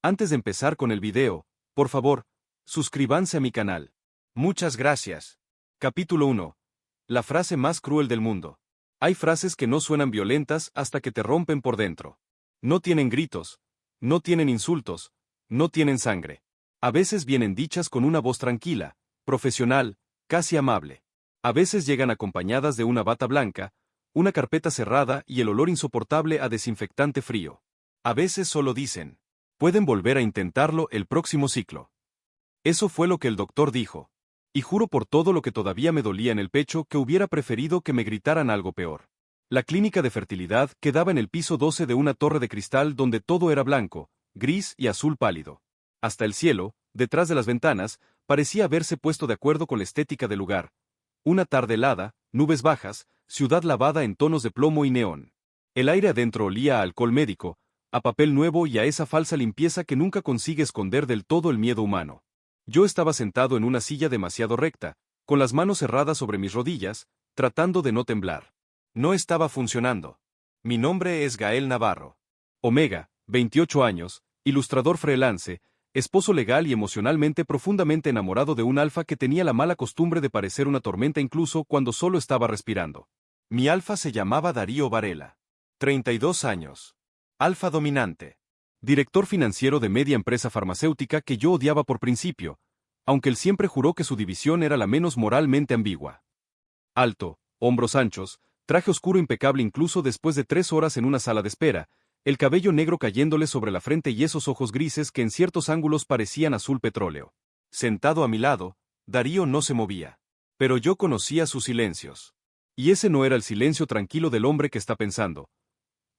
Antes de empezar con el video, por favor, suscríbanse a mi canal. Muchas gracias. Capítulo 1. La frase más cruel del mundo. Hay frases que no suenan violentas hasta que te rompen por dentro. No tienen gritos, no tienen insultos, no tienen sangre. A veces vienen dichas con una voz tranquila, profesional, casi amable. A veces llegan acompañadas de una bata blanca, una carpeta cerrada y el olor insoportable a desinfectante frío. A veces solo dicen, pueden volver a intentarlo el próximo ciclo. Eso fue lo que el doctor dijo. Y juro por todo lo que todavía me dolía en el pecho que hubiera preferido que me gritaran algo peor. La clínica de fertilidad quedaba en el piso 12 de una torre de cristal donde todo era blanco, gris y azul pálido. Hasta el cielo, detrás de las ventanas, parecía haberse puesto de acuerdo con la estética del lugar. Una tarde helada, nubes bajas, ciudad lavada en tonos de plomo y neón. El aire adentro olía a alcohol médico, a papel nuevo y a esa falsa limpieza que nunca consigue esconder del todo el miedo humano. Yo estaba sentado en una silla demasiado recta, con las manos cerradas sobre mis rodillas, tratando de no temblar. No estaba funcionando. Mi nombre es Gael Navarro. Omega, 28 años, ilustrador freelance, esposo legal y emocionalmente profundamente enamorado de un alfa que tenía la mala costumbre de parecer una tormenta incluso cuando solo estaba respirando. Mi alfa se llamaba Darío Varela. 32 años. Alfa dominante. Director financiero de media empresa farmacéutica que yo odiaba por principio, aunque él siempre juró que su división era la menos moralmente ambigua. Alto, hombros anchos, traje oscuro impecable incluso después de 3 horas en una sala de espera, el cabello negro cayéndole sobre la frente y esos ojos grises que en ciertos ángulos parecían azul petróleo. Sentado a mi lado, Darío no se movía. Pero yo conocía sus silencios. Y ese no era el silencio tranquilo del hombre que está pensando.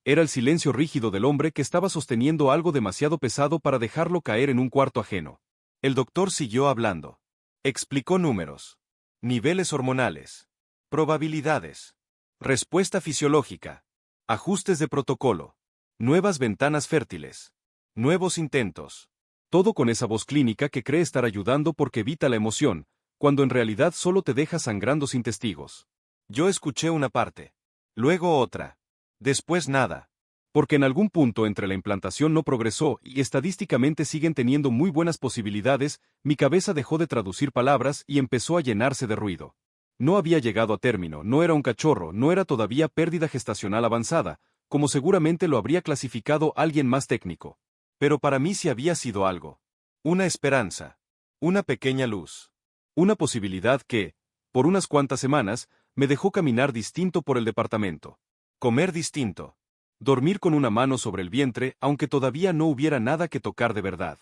Era el silencio rígido del hombre que estaba sosteniendo algo demasiado pesado para dejarlo caer en un cuarto ajeno. El doctor siguió hablando. Explicó números. Niveles hormonales. Probabilidades. Respuesta fisiológica. Ajustes de protocolo. Nuevas ventanas fértiles. Nuevos intentos. Todo con esa voz clínica que cree estar ayudando porque evita la emoción, cuando en realidad solo te deja sangrando sin testigos. Yo escuché una parte. Luego otra. Después nada. Porque en algún punto entre la implantación no progresó y estadísticamente siguen teniendo muy buenas posibilidades, mi cabeza dejó de traducir palabras y empezó a llenarse de ruido. No había llegado a término, no era un cachorro, no era todavía pérdida gestacional avanzada, como seguramente lo habría clasificado alguien más técnico. Pero para mí sí había sido algo. Una esperanza. Una pequeña luz. Una posibilidad que, por unas cuantas semanas, me dejó caminar distinto por el departamento. Comer distinto. Dormir con una mano sobre el vientre aunque todavía no hubiera nada que tocar de verdad.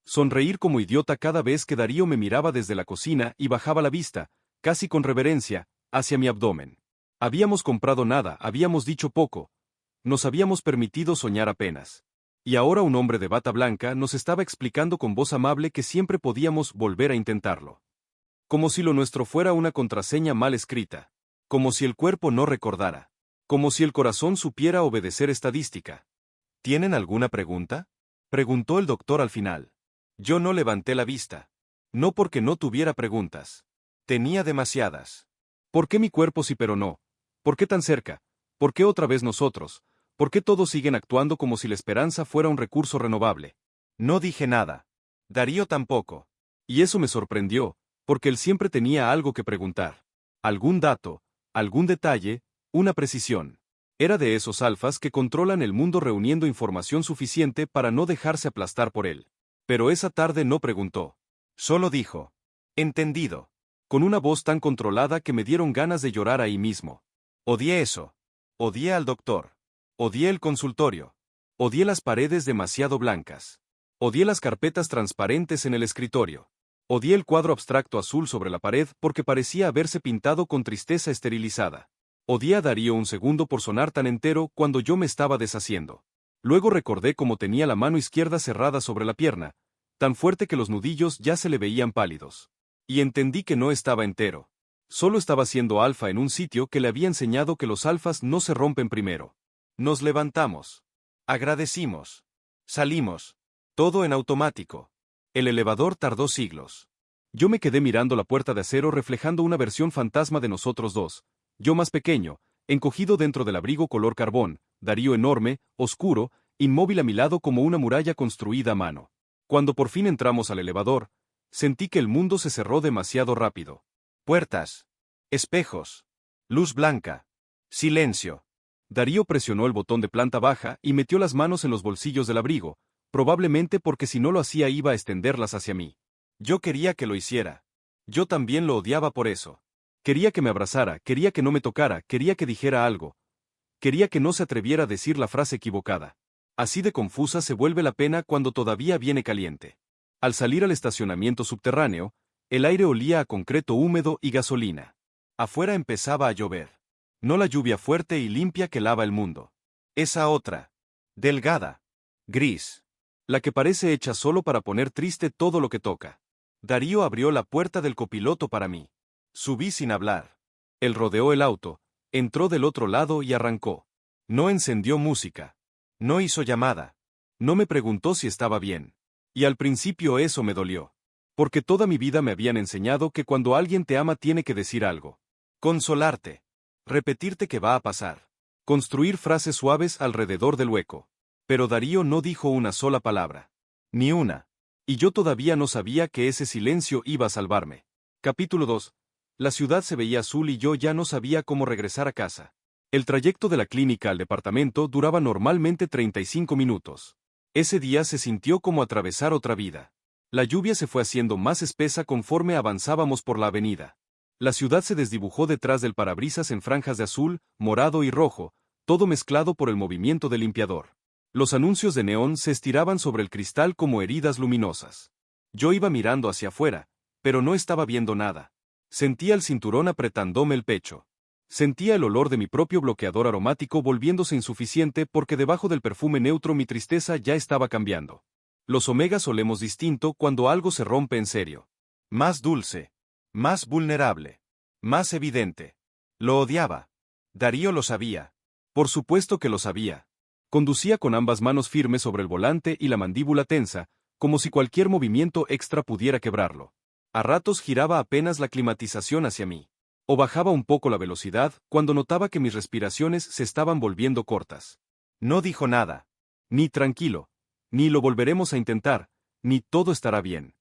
Sonreír como idiota cada vez que Darío me miraba desde la cocina y bajaba la vista, casi con reverencia, hacia mi abdomen. Habíamos comprado nada, habíamos dicho poco. Nos habíamos permitido soñar apenas. Y ahora un hombre de bata blanca nos estaba explicando con voz amable que siempre podíamos volver a intentarlo. Como si lo nuestro fuera una contraseña mal escrita. Como si el cuerpo no recordara. Como si el corazón supiera obedecer estadística. ¿Tienen alguna pregunta?, preguntó el doctor al final. Yo no levanté la vista. No porque no tuviera preguntas. Tenía demasiadas. ¿Por qué mi cuerpo sí pero no? ¿Por qué tan cerca? ¿Por qué otra vez nosotros? ¿Por qué todos siguen actuando como si la esperanza fuera un recurso renovable? No dije nada. Darío tampoco. Y eso me sorprendió, porque él siempre tenía algo que preguntar. Algún dato, algún detalle, una precisión. Era de esos alfas que controlan el mundo reuniendo información suficiente para no dejarse aplastar por él. Pero esa tarde no preguntó. Solo dijo. Entendido. Con una voz tan controlada que me dieron ganas de llorar ahí mismo. Odié eso. Odié al doctor. Odié el consultorio. Odié las paredes demasiado blancas. Odié las carpetas transparentes en el escritorio. Odié el cuadro abstracto azul sobre la pared porque parecía haberse pintado con tristeza esterilizada. Odié a Darío un segundo por sonar tan entero cuando yo me estaba deshaciendo. Luego recordé cómo tenía la mano izquierda cerrada sobre la pierna, tan fuerte que los nudillos ya se le veían pálidos. Y entendí que no estaba entero. Solo estaba siendo alfa en un sitio que le había enseñado que los alfas no se rompen primero. Nos levantamos. Agradecimos. Salimos. Todo en automático. El elevador tardó siglos. Yo me quedé mirando la puerta de acero reflejando una versión fantasma de nosotros dos. Yo más pequeño, encogido dentro del abrigo color carbón, Darío enorme, oscuro, inmóvil a mi lado como una muralla construida a mano. Cuando por fin entramos al elevador, sentí que el mundo se cerró demasiado rápido. Puertas. Espejos. Luz blanca. Silencio. Darío presionó el botón de planta baja y metió las manos en los bolsillos del abrigo, probablemente porque si no lo hacía iba a extenderlas hacia mí. Yo quería que lo hiciera. Yo también lo odiaba por eso. Quería que me abrazara, quería que no me tocara, quería que dijera algo. Quería que no se atreviera a decir la frase equivocada. Así de confusa se vuelve la pena cuando todavía viene caliente. Al salir al estacionamiento subterráneo, el aire olía a concreto húmedo y gasolina. Afuera empezaba a llover. No la lluvia fuerte y limpia que lava el mundo. Esa otra. Delgada. Gris. La que parece hecha solo para poner triste todo lo que toca. Darío abrió la puerta del copiloto para mí. Subí sin hablar. Él rodeó el auto, entró del otro lado y arrancó. No encendió música. No hizo llamada. No me preguntó si estaba bien. Y al principio eso me dolió. Porque toda mi vida me habían enseñado que cuando alguien te ama tiene que decir algo. Consolarte. Repetirte que va a pasar. Construir frases suaves alrededor del hueco. Pero Darío no dijo una sola palabra. Ni una. Y yo todavía no sabía que ese silencio iba a salvarme. Capítulo 2. La ciudad se veía azul y yo ya no sabía cómo regresar a casa. El trayecto de la clínica al departamento duraba normalmente 35 minutos. Ese día se sintió como atravesar otra vida. La lluvia se fue haciendo más espesa conforme avanzábamos por la avenida. La ciudad se desdibujó detrás del parabrisas en franjas de azul, morado y rojo, todo mezclado por el movimiento del limpiador. Los anuncios de neón se estiraban sobre el cristal como heridas luminosas. Yo iba mirando hacia afuera, pero no estaba viendo nada. Sentía el cinturón apretándome el pecho. Sentía el olor de mi propio bloqueador aromático volviéndose insuficiente porque debajo del perfume neutro mi tristeza ya estaba cambiando. Los omegas olemos distinto cuando algo se rompe en serio. Más dulce. Más vulnerable. Más evidente. Lo odiaba. Darío lo sabía. Por supuesto que lo sabía. Conducía con ambas manos firmes sobre el volante y la mandíbula tensa, como si cualquier movimiento extra pudiera quebrarlo. A ratos giraba apenas la climatización hacia mí. O bajaba un poco la velocidad cuando notaba que mis respiraciones se estaban volviendo cortas. No dijo nada. Ni tranquilo. Ni lo volveremos a intentar. Ni todo estará bien.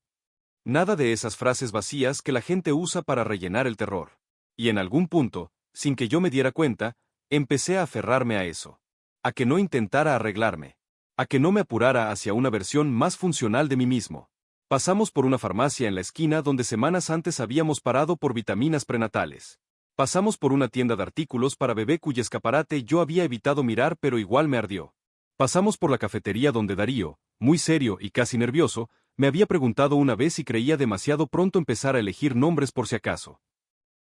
Nada de esas frases vacías que la gente usa para rellenar el terror. Y en algún punto, sin que yo me diera cuenta, empecé a aferrarme a eso. A que no intentara arreglarme. A que no me apurara hacia una versión más funcional de mí mismo. Pasamos por una farmacia en la esquina donde semanas antes habíamos parado por vitaminas prenatales. Pasamos por una tienda de artículos para bebé cuyo escaparate yo había evitado mirar pero igual me ardió. Pasamos por la cafetería donde Darío, muy serio y casi nervioso, me había preguntado una vez si creía demasiado pronto empezar a elegir nombres por si acaso.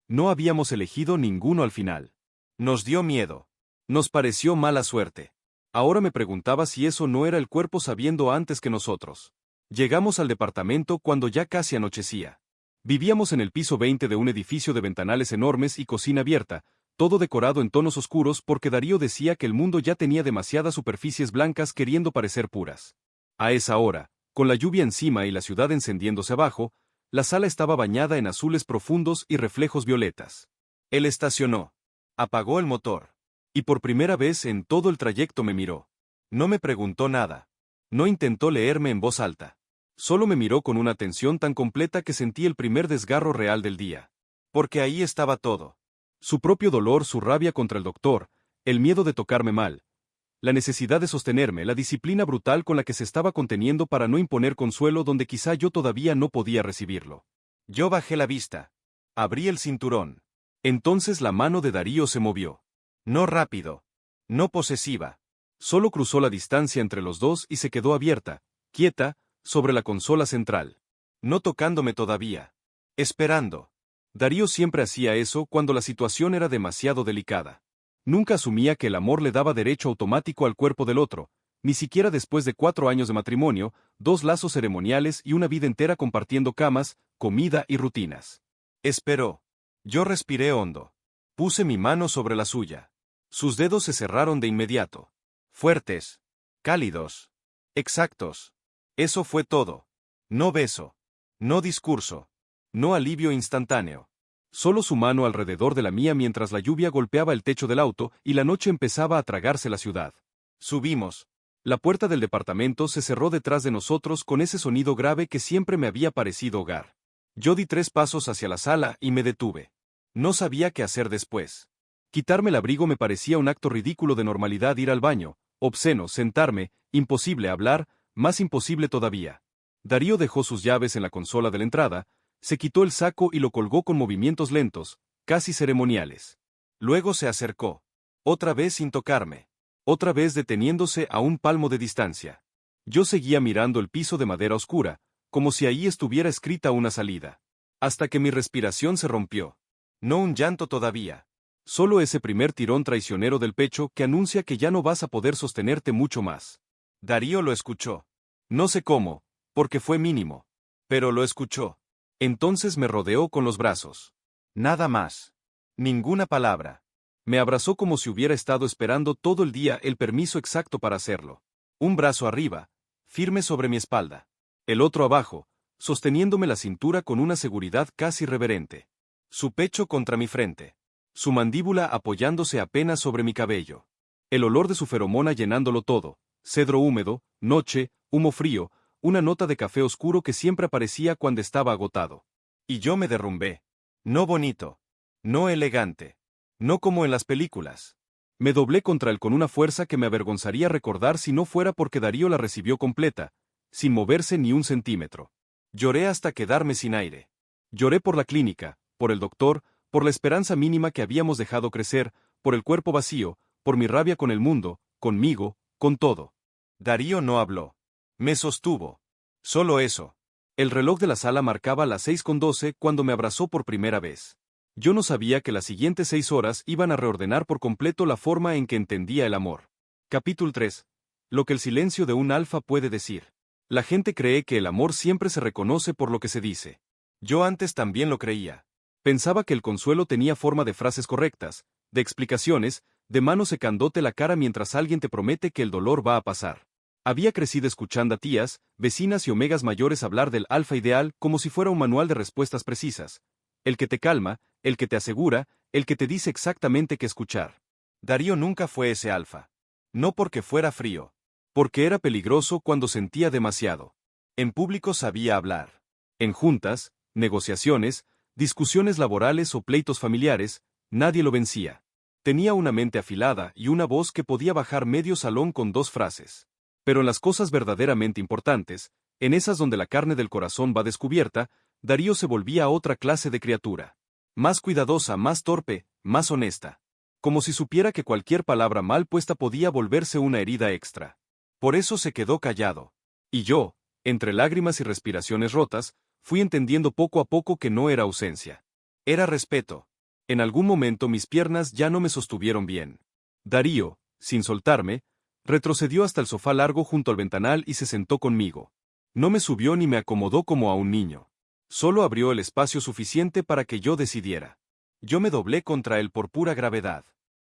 No habíamos elegido ninguno al final. Nos dio miedo. Nos pareció mala suerte. Ahora me preguntaba si eso no era el cuerpo sabiendo antes que nosotros. Llegamos al departamento cuando ya casi anochecía. Vivíamos en el piso 20 de un edificio de ventanales enormes y cocina abierta, todo decorado en tonos oscuros porque Darío decía que el mundo ya tenía demasiadas superficies blancas queriendo parecer puras. A esa hora, con la lluvia encima y la ciudad encendiéndose abajo, la sala estaba bañada en azules profundos y reflejos violetas. Él estacionó. Apagó el motor. Y por primera vez en todo el trayecto me miró. No me preguntó nada. No intentó leerme en voz alta. Solo me miró con una atención tan completa que sentí el primer desgarro real del día. Porque ahí estaba todo. Su propio dolor, su rabia contra el doctor, el miedo de tocarme mal, la necesidad de sostenerme, la disciplina brutal con la que se estaba conteniendo para no imponer consuelo donde quizá yo todavía no podía recibirlo. Yo bajé la vista. Abrí el cinturón. Entonces la mano de Darío se movió. No rápido. No posesiva. Solo cruzó la distancia entre los dos y se quedó abierta, quieta, sobre la consola central. No tocándome todavía. Esperando. Darío siempre hacía eso cuando la situación era demasiado delicada. Nunca asumía que el amor le daba derecho automático al cuerpo del otro, ni siquiera después de 4 años de matrimonio, 2 lazos ceremoniales y una vida entera compartiendo camas, comida y rutinas. Esperó. Yo respiré hondo. Puse mi mano sobre la suya. Sus dedos se cerraron de inmediato. Fuertes. Cálidos. Exactos. Eso fue todo. No beso. No discurso. No alivio instantáneo. Solo su mano alrededor de la mía mientras la lluvia golpeaba el techo del auto y la noche empezaba a tragarse la ciudad. Subimos. La puerta del departamento se cerró detrás de nosotros con ese sonido grave que siempre me había parecido hogar. Yo di 3 pasos hacia la sala y me detuve. No sabía qué hacer después. Quitarme el abrigo me parecía un acto ridículo de normalidad, ir al baño, obsceno, sentarme, imposible hablar, más imposible todavía. Darío dejó sus llaves en la consola de la entrada, se quitó el saco y lo colgó con movimientos lentos, casi ceremoniales. Luego se acercó. Otra vez sin tocarme. Otra vez deteniéndose a un palmo de distancia. Yo seguía mirando el piso de madera oscura, como si ahí estuviera escrita una salida. Hasta que mi respiración se rompió. No un llanto todavía. Solo ese primer tirón traicionero del pecho que anuncia que ya no vas a poder sostenerte mucho más. Darío lo escuchó. No sé cómo, porque fue mínimo. Pero lo escuchó. Entonces me rodeó con los brazos. Nada más. Ninguna palabra. Me abrazó como si hubiera estado esperando todo el día el permiso exacto para hacerlo. Un brazo arriba, firme sobre mi espalda. El otro abajo, sosteniéndome la cintura con una seguridad casi reverente. Su pecho contra mi frente. Su mandíbula apoyándose apenas sobre mi cabello. El olor de su feromona llenándolo todo, cedro húmedo, noche, humo frío, una nota de café oscuro que siempre aparecía cuando estaba agotado. Y yo me derrumbé. No bonito. No elegante. No como en las películas. Me doblé contra él con una fuerza que me avergonzaría recordar si no fuera porque Darío la recibió completa, sin moverse ni un centímetro. Lloré hasta quedarme sin aire. Lloré por la clínica, por el doctor, por la esperanza mínima que habíamos dejado crecer, por el cuerpo vacío, por mi rabia con el mundo, conmigo, con todo. Darío no habló. Me sostuvo. Solo eso. El reloj de la sala marcaba las 6:12 cuando me abrazó por primera vez. Yo no sabía que las siguientes 6 horas iban a reordenar por completo la forma en que entendía el amor. Capítulo 3. Lo que el silencio de un alfa puede decir. La gente cree que el amor siempre se reconoce por lo que se dice. Yo antes también lo creía. Pensaba que el consuelo tenía forma de frases correctas, de explicaciones, de mano secándote la cara mientras alguien te promete que el dolor va a pasar. Había crecido escuchando a tías, vecinas y omegas mayores hablar del alfa ideal como si fuera un manual de respuestas precisas. El que te calma, el que te asegura, el que te dice exactamente qué escuchar. Darío nunca fue ese alfa. No porque fuera frío. Porque era peligroso cuando sentía demasiado. En público sabía hablar. En juntas, negociaciones, discusiones laborales o pleitos familiares, nadie lo vencía. Tenía una mente afilada y una voz que podía bajar medio salón con 2 frases. Pero en las cosas verdaderamente importantes, en esas donde la carne del corazón va descubierta, Darío se volvía otra clase de criatura. Más cuidadosa, más torpe, más honesta. Como si supiera que cualquier palabra mal puesta podía volverse una herida extra. Por eso se quedó callado. Y yo, entre lágrimas y respiraciones rotas, fui entendiendo poco a poco que no era ausencia. Era respeto. En algún momento mis piernas ya no me sostuvieron bien. Darío, sin soltarme, retrocedió hasta el sofá largo junto al ventanal y se sentó conmigo. No me subió ni me acomodó como a un niño. Solo abrió el espacio suficiente para que yo decidiera. Yo me doblé contra él por pura gravedad.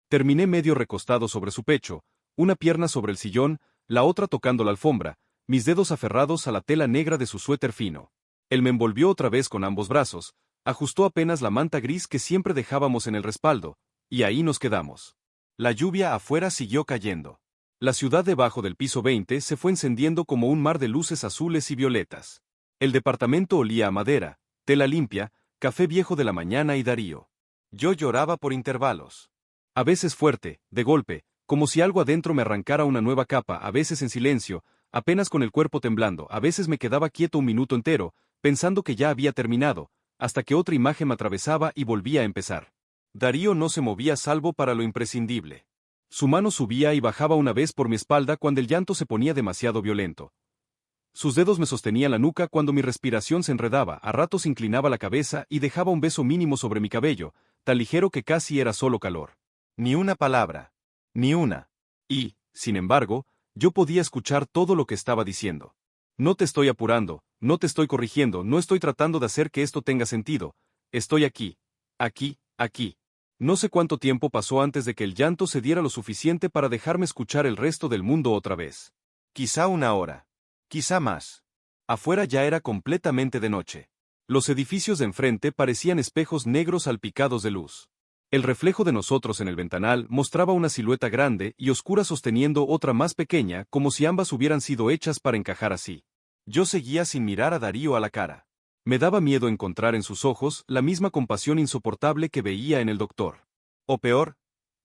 Terminé medio recostado sobre su pecho, una pierna sobre el sillón, la otra tocando la alfombra, mis dedos aferrados a la tela negra de su suéter fino. Él me envolvió otra vez con ambos brazos, ajustó apenas la manta gris que siempre dejábamos en el respaldo, y ahí nos quedamos. La lluvia afuera siguió cayendo. La ciudad debajo del piso 20 se fue encendiendo como un mar de luces azules y violetas. El departamento olía a madera, tela limpia, café viejo de la mañana y Darío. Yo lloraba por intervalos. A veces fuerte, de golpe, como si algo adentro me arrancara una nueva capa, a veces en silencio, apenas con el cuerpo temblando, a veces me quedaba quieto un minuto entero, pensando que ya había terminado, hasta que otra imagen me atravesaba y volvía a empezar. Darío no se movía salvo para lo imprescindible. Su mano subía y bajaba una vez por mi espalda cuando el llanto se ponía demasiado violento. Sus dedos me sostenían la nuca cuando mi respiración se enredaba, a ratos inclinaba la cabeza y dejaba un beso mínimo sobre mi cabello, tan ligero que casi era solo calor. Ni una palabra. Ni una. Y, sin embargo, yo podía escuchar todo lo que estaba diciendo. No te estoy apurando, no te estoy corrigiendo, no estoy tratando de hacer que esto tenga sentido. Estoy aquí. Aquí, aquí. No sé cuánto tiempo pasó antes de que el llanto se diera lo suficiente para dejarme escuchar el resto del mundo otra vez. Quizá 1 hora. Quizá más. Afuera ya era completamente de noche. Los edificios de enfrente parecían espejos negros salpicados de luz. El reflejo de nosotros en el ventanal mostraba una silueta grande y oscura sosteniendo otra más pequeña, como si ambas hubieran sido hechas para encajar así. Yo seguía sin mirar a Darío a la cara. Me daba miedo encontrar en sus ojos la misma compasión insoportable que veía en el doctor. O peor,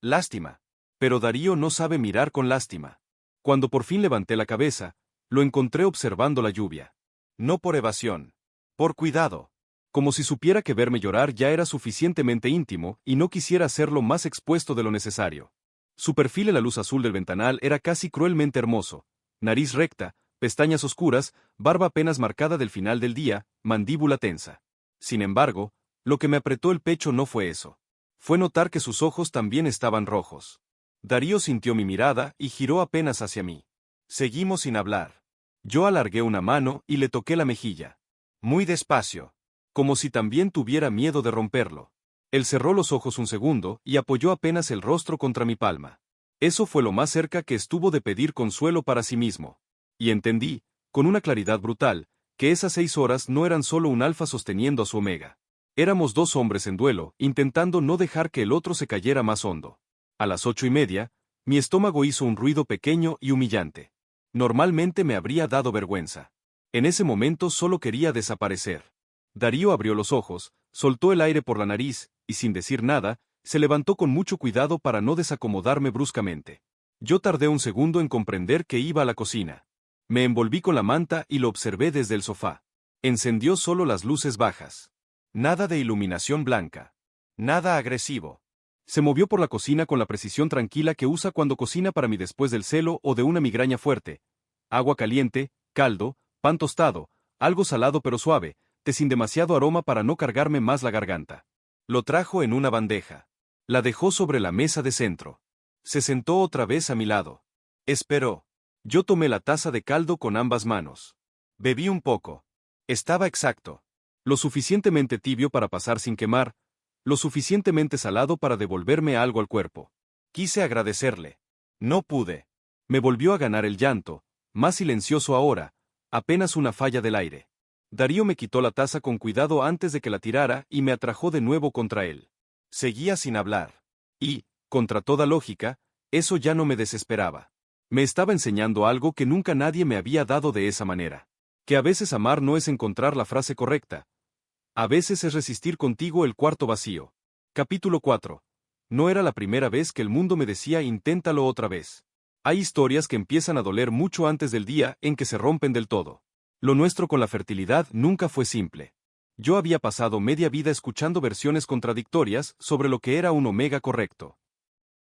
lástima. Pero Darío no sabe mirar con lástima. Cuando por fin levanté la cabeza, lo encontré observando la lluvia. No por evasión. Por cuidado. Como si supiera que verme llorar ya era suficientemente íntimo y no quisiera hacerlo más expuesto de lo necesario. Su perfil en la luz azul del ventanal era casi cruelmente hermoso. Nariz recta, pestañas oscuras, barba apenas marcada del final del día, mandíbula tensa. Sin embargo, lo que me apretó el pecho no fue eso. Fue notar que sus ojos también estaban rojos. Darío sintió mi mirada y giró apenas hacia mí. Seguimos sin hablar. Yo alargué una mano y le toqué la mejilla. Muy despacio. Como si también tuviera miedo de romperlo. Él cerró los ojos un segundo y apoyó apenas el rostro contra mi palma. Eso fue lo más cerca que estuvo de pedir consuelo para sí mismo. Y entendí, con una claridad brutal, que esas 6 horas no eran solo un alfa sosteniendo a su omega. Éramos 2 hombres en duelo, intentando no dejar que el otro se cayera más hondo. A las 8:30, mi estómago hizo un ruido pequeño y humillante. Normalmente me habría dado vergüenza. En ese momento solo quería desaparecer. Darío abrió los ojos, soltó el aire por la nariz, y sin decir nada, se levantó con mucho cuidado para no desacomodarme bruscamente. Yo tardé un segundo en comprender que iba a la cocina. Me envolví con la manta y lo observé desde el sofá. Encendió solo las luces bajas. Nada de iluminación blanca. Nada agresivo. Se movió por la cocina con la precisión tranquila que usa cuando cocina para mí después del celo o de una migraña fuerte. Agua caliente, caldo, pan tostado, algo salado pero suave, té sin demasiado aroma para no cargarme más la garganta. Lo trajo en una bandeja. La dejó sobre la mesa de centro. Se sentó otra vez a mi lado. Esperó. Yo tomé la taza de caldo con ambas manos. Bebí un poco. Estaba exacto. Lo suficientemente tibio para pasar sin quemar, lo suficientemente salado para devolverme algo al cuerpo. Quise agradecerle. No pude. Me volvió a ganar el llanto, más silencioso ahora, apenas una falla del aire. Darío me quitó la taza con cuidado antes de que la tirara y me atrajo de nuevo contra él. Seguía sin hablar. Y, contra toda lógica, eso ya no me desesperaba. Me estaba enseñando algo que nunca nadie me había dado de esa manera. Que a veces amar no es encontrar la frase correcta. A veces es resistir contigo el cuarto vacío. Capítulo 4. No era la primera vez que el mundo me decía inténtalo otra vez. Hay historias que empiezan a doler mucho antes del día en que se rompen del todo. Lo nuestro con la fertilidad nunca fue simple. Yo había pasado media vida escuchando versiones contradictorias sobre lo que era un omega correcto.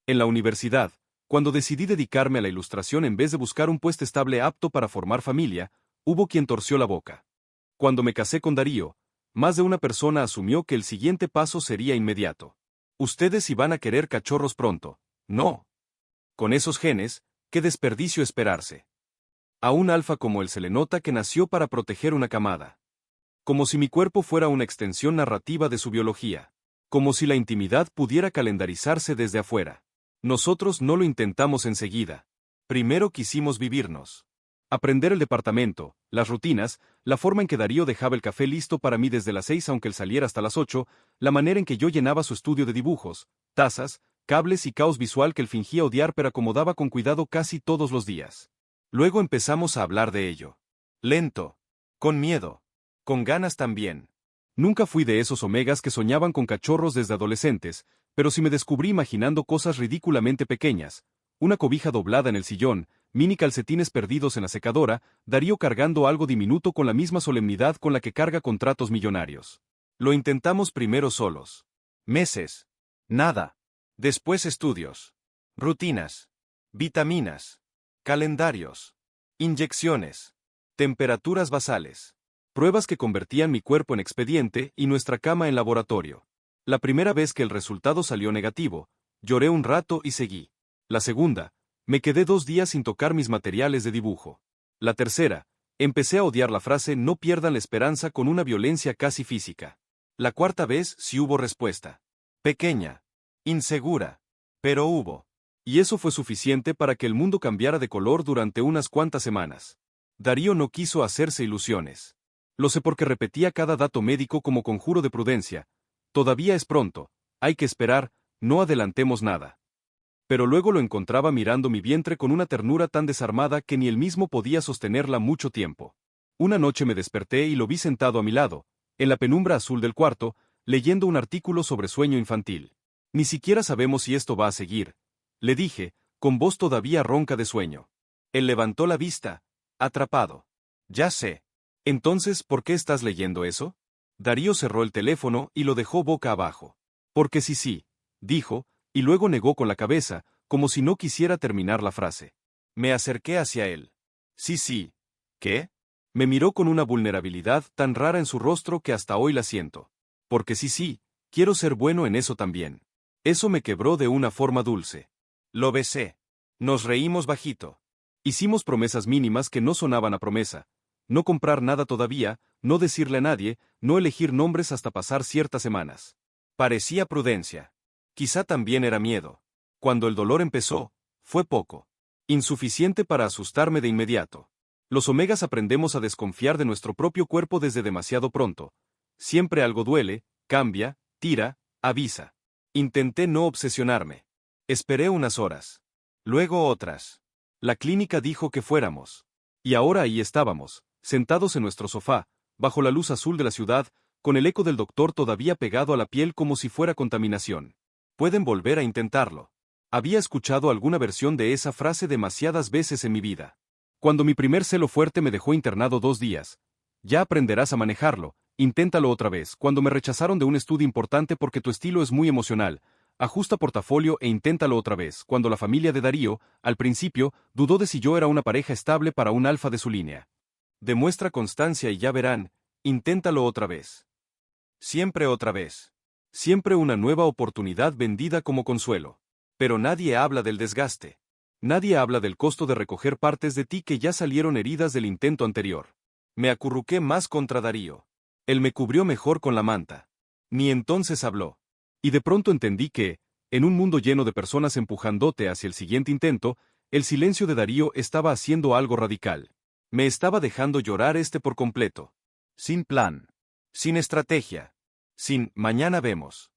En la universidad, cuando decidí dedicarme a la ilustración en vez de buscar un puesto estable apto para formar familia, hubo quien torció la boca. Cuando me casé con Darío, más de una persona asumió que el siguiente paso sería inmediato. Ustedes iban a querer cachorros pronto. No. Con esos genes, qué desperdicio esperarse. A un alfa como él se le nota que nació para proteger una camada. Como si mi cuerpo fuera una extensión narrativa de su biología. Como si la intimidad pudiera calendarizarse desde afuera. Nosotros no lo intentamos enseguida. Primero quisimos vivirnos. Aprender el departamento, las rutinas, la forma en que Darío dejaba el café listo para mí desde las 6 aunque él saliera hasta las 8, la manera en que yo llenaba su estudio de dibujos, tazas, cables y caos visual que él fingía odiar pero acomodaba con cuidado casi todos los días. Luego empezamos a hablar de ello. Lento. Con miedo. Con ganas también. Nunca fui de esos omegas que soñaban con cachorros desde adolescentes, pero sí me descubrí imaginando cosas ridículamente pequeñas. Una cobija doblada en el sillón, mini calcetines perdidos en la secadora, Darío cargando algo diminuto con la misma solemnidad con la que carga contratos millonarios. Lo intentamos primero solos. Meses. Nada. Después estudios. Rutinas. Vitaminas. Calendarios. Inyecciones. Temperaturas basales. Pruebas que convertían mi cuerpo en expediente y nuestra cama en laboratorio. La primera vez que el resultado salió negativo, lloré un rato y seguí. La segunda, me quedé 2 días sin tocar mis materiales de dibujo. La tercera, empecé a odiar la frase no pierdan la esperanza con una violencia casi física. La cuarta vez sí hubo respuesta. Pequeña. Insegura. Pero hubo. Y eso fue suficiente para que el mundo cambiara de color durante unas cuantas semanas. Darío no quiso hacerse ilusiones. Lo sé porque repetía cada dato médico como conjuro de prudencia. Todavía es pronto, hay que esperar, no adelantemos nada. Pero luego lo encontraba mirando mi vientre con una ternura tan desarmada que ni él mismo podía sostenerla mucho tiempo. Una noche me desperté y lo vi sentado a mi lado, en la penumbra azul del cuarto, leyendo un artículo sobre sueño infantil. Ni siquiera sabemos si esto va a seguir, le dije, con voz todavía ronca de sueño. Él levantó la vista, atrapado. Ya sé. Entonces, ¿por qué estás leyendo eso? Darío cerró el teléfono y lo dejó boca abajo. Porque sí, dijo, y luego negó con la cabeza, como si no quisiera terminar la frase. Me acerqué hacia él. Sí. ¿Qué? Me miró con una vulnerabilidad tan rara en su rostro que hasta hoy la siento. Porque sí, quiero ser bueno en eso también. Eso me quebró de una forma dulce. Lo besé. Nos reímos bajito. Hicimos promesas mínimas que no sonaban a promesa. No comprar nada todavía, no decirle a nadie, no elegir nombres hasta pasar ciertas semanas. Parecía prudencia. Quizá también era miedo. Cuando el dolor empezó, fue poco. Insuficiente para asustarme de inmediato. Los omegas aprendemos a desconfiar de nuestro propio cuerpo desde demasiado pronto. Siempre algo duele, cambia, tira, avisa. Intenté no obsesionarme. Esperé unas horas. Luego otras. La clínica dijo que fuéramos. Y ahora ahí estábamos, sentados en nuestro sofá, bajo la luz azul de la ciudad, con el eco del doctor todavía pegado a la piel como si fuera contaminación. Pueden volver a intentarlo. Había escuchado alguna versión de esa frase demasiadas veces en mi vida. Cuando mi primer celo fuerte me dejó internado 2 días. Ya aprenderás a manejarlo, inténtalo otra vez. Cuando me rechazaron de un estudio importante porque tu estilo es muy emocional, ajusta portafolio e inténtalo otra vez. Cuando la familia de Darío, al principio, dudó de si yo era una pareja estable para un alfa de su línea. Demuestra constancia y ya verán, inténtalo otra vez. Siempre otra vez. Siempre una nueva oportunidad vendida como consuelo. Pero nadie habla del desgaste. Nadie habla del costo de recoger partes de ti que ya salieron heridas del intento anterior. Me acurruqué más contra Darío. Él me cubrió mejor con la manta. Ni entonces habló. Y de pronto entendí que, en un mundo lleno de personas empujándote hacia el siguiente intento, el silencio de Darío estaba haciendo algo radical. Me estaba dejando llorar por completo. Sin plan. Sin estrategia. Sin mañana vemos.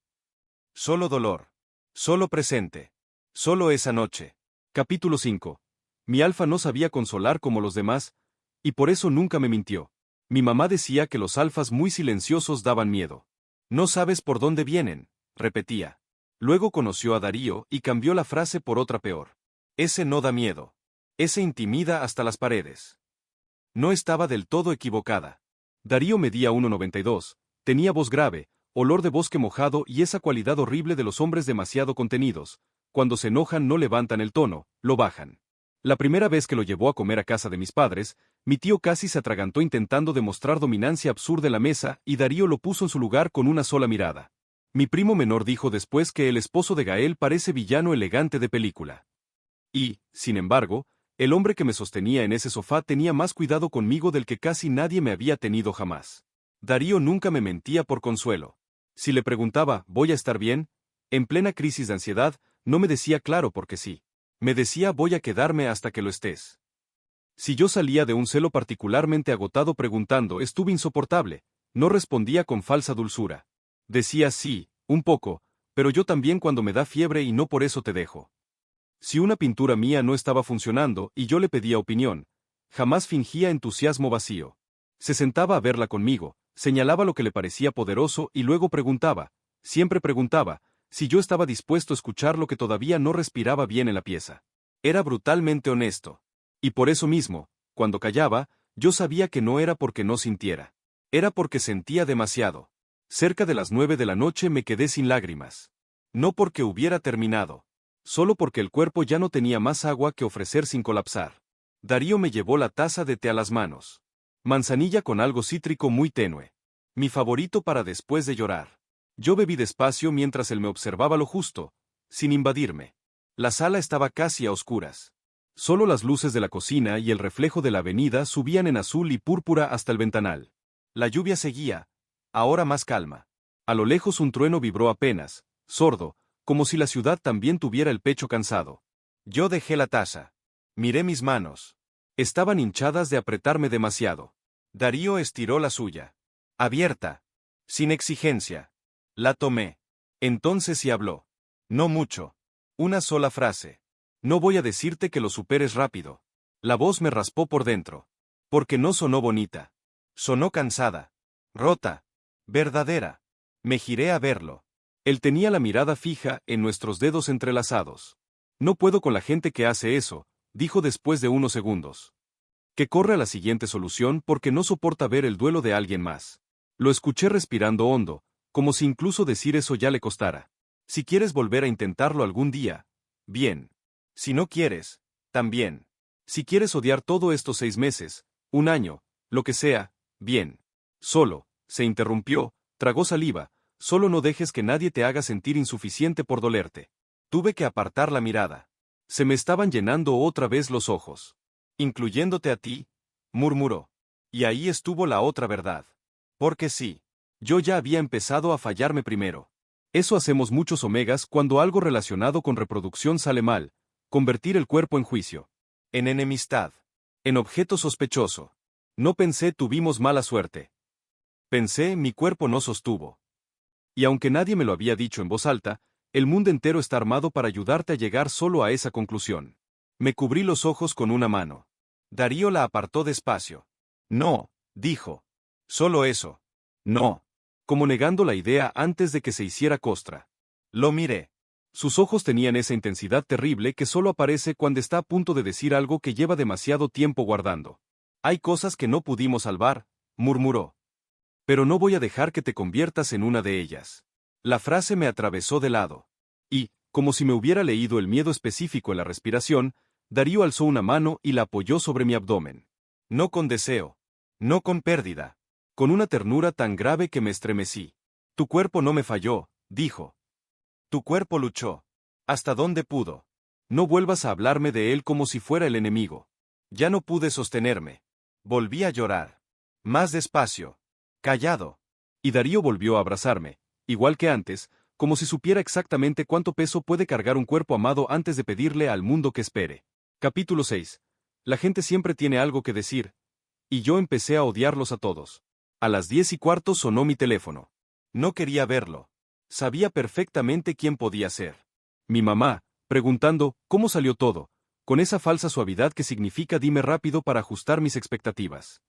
Solo dolor. Solo presente. Solo esa noche. Capítulo 5. Mi alfa no sabía consolar como los demás, y por eso nunca me mintió. Mi mamá decía que los alfas muy silenciosos daban miedo. No sabes por dónde vienen, repetía. Luego conoció a Darío y cambió la frase por otra peor. Ese no da miedo. Ese intimida hasta las paredes. No estaba del todo equivocada. Darío medía 1,92, tenía voz grave, olor de bosque mojado y esa cualidad horrible de los hombres demasiado contenidos. Cuando se enojan no levantan el tono, lo bajan. La primera vez que lo llevó a comer a casa de mis padres, mi tío casi se atragantó intentando demostrar dominancia absurda en la mesa y Darío lo puso en su lugar con una sola mirada. Mi primo menor dijo después que el esposo de Gael parece villano elegante de película. Y, sin embargo, el hombre que me sostenía en ese sofá tenía más cuidado conmigo del que casi nadie me había tenido jamás. Darío nunca me mentía por consuelo. Si le preguntaba, ¿voy a estar bien?, en plena crisis de ansiedad, no me decía claro porque sí. Me decía voy a quedarme hasta que lo estés. Si yo salía de un celo particularmente agotado preguntando, estuve insoportable, no respondía con falsa dulzura. Decía sí, un poco, pero yo también cuando me da fiebre y no por eso te dejo. Si una pintura mía no estaba funcionando y yo le pedía opinión, jamás fingía entusiasmo vacío. Se sentaba a verla conmigo, señalaba lo que le parecía poderoso y luego preguntaba, siempre preguntaba, si yo estaba dispuesto a escuchar lo que todavía no respiraba bien en la pieza. Era brutalmente honesto. Y por eso mismo, cuando callaba, yo sabía que no era porque no sintiera. Era porque sentía demasiado. Cerca de las 9 de la noche me quedé sin lágrimas. No porque hubiera terminado. Solo porque el cuerpo ya no tenía más agua que ofrecer sin colapsar. Darío me llevó la taza de té a las manos. Manzanilla con algo cítrico muy tenue. Mi favorito para después de llorar. Yo bebí despacio mientras él me observaba lo justo, sin invadirme. La sala estaba casi a oscuras. Solo las luces de la cocina y el reflejo de la avenida subían en azul y púrpura hasta el ventanal. La lluvia seguía, ahora más calma. A lo lejos un trueno vibró apenas, sordo, como si la ciudad también tuviera el pecho cansado. Yo dejé la taza. Miré mis manos. Estaban hinchadas de apretarme demasiado. Darío estiró la suya. Abierta. Sin exigencia. La tomé. Entonces sí habló. No mucho. Una sola frase. No voy a decirte que lo superes rápido. La voz me raspó por dentro. Porque no sonó bonita. Sonó cansada. Rota. Verdadera. Me giré a verlo. Él tenía la mirada fija en nuestros dedos entrelazados. No puedo con la gente que hace eso, dijo después de unos segundos. Que corre a la siguiente solución porque no soporta ver el duelo de alguien más. Lo escuché respirando hondo, como si incluso decir eso ya le costara. Si quieres volver a intentarlo algún día, bien. Si no quieres, también. Si quieres odiar todo estos 6 meses, un año, lo que sea, bien. Solo, se interrumpió, tragó saliva, solo no dejes que nadie te haga sentir insuficiente por dolerte. Tuve que apartar la mirada. Se me estaban llenando otra vez los ojos. Incluyéndote a ti, murmuró. Y ahí estuvo la otra verdad. Porque sí. Yo ya había empezado a fallarme primero. Eso hacemos muchos omegas cuando algo relacionado con reproducción sale mal, convertir el cuerpo en juicio. En enemistad. En objeto sospechoso. No pensé tuvimos mala suerte. Pensé mi cuerpo no sostuvo. Y aunque nadie me lo había dicho en voz alta, el mundo entero está armado para ayudarte a llegar solo a esa conclusión. Me cubrí los ojos con una mano. Darío la apartó despacio. No, dijo. Solo eso. No. Como negando la idea antes de que se hiciera costra. Lo miré. Sus ojos tenían esa intensidad terrible que solo aparece cuando está a punto de decir algo que lleva demasiado tiempo guardando. Hay cosas que no pudimos salvar, murmuró. Pero no voy a dejar que te conviertas en una de ellas. La frase me atravesó de lado. Y, como si me hubiera leído el miedo específico en la respiración, Darío alzó una mano y la apoyó sobre mi abdomen. No con deseo. No con pérdida. Con una ternura tan grave que me estremecí. Tu cuerpo no me falló, dijo. Tu cuerpo luchó. Hasta donde pudo. No vuelvas a hablarme de él como si fuera el enemigo. Ya no pude sostenerme. Volví a llorar. Más despacio. Callado. Y Darío volvió a abrazarme, igual que antes, como si supiera exactamente cuánto peso puede cargar un cuerpo amado antes de pedirle al mundo que espere. Capítulo 6. La gente siempre tiene algo que decir. Y yo empecé a odiarlos a todos. A las 10:15 sonó mi teléfono. No quería verlo. Sabía perfectamente quién podía ser. Mi mamá, preguntando, ¿cómo salió todo? Con esa falsa suavidad que significa dime rápido para ajustar mis expectativas.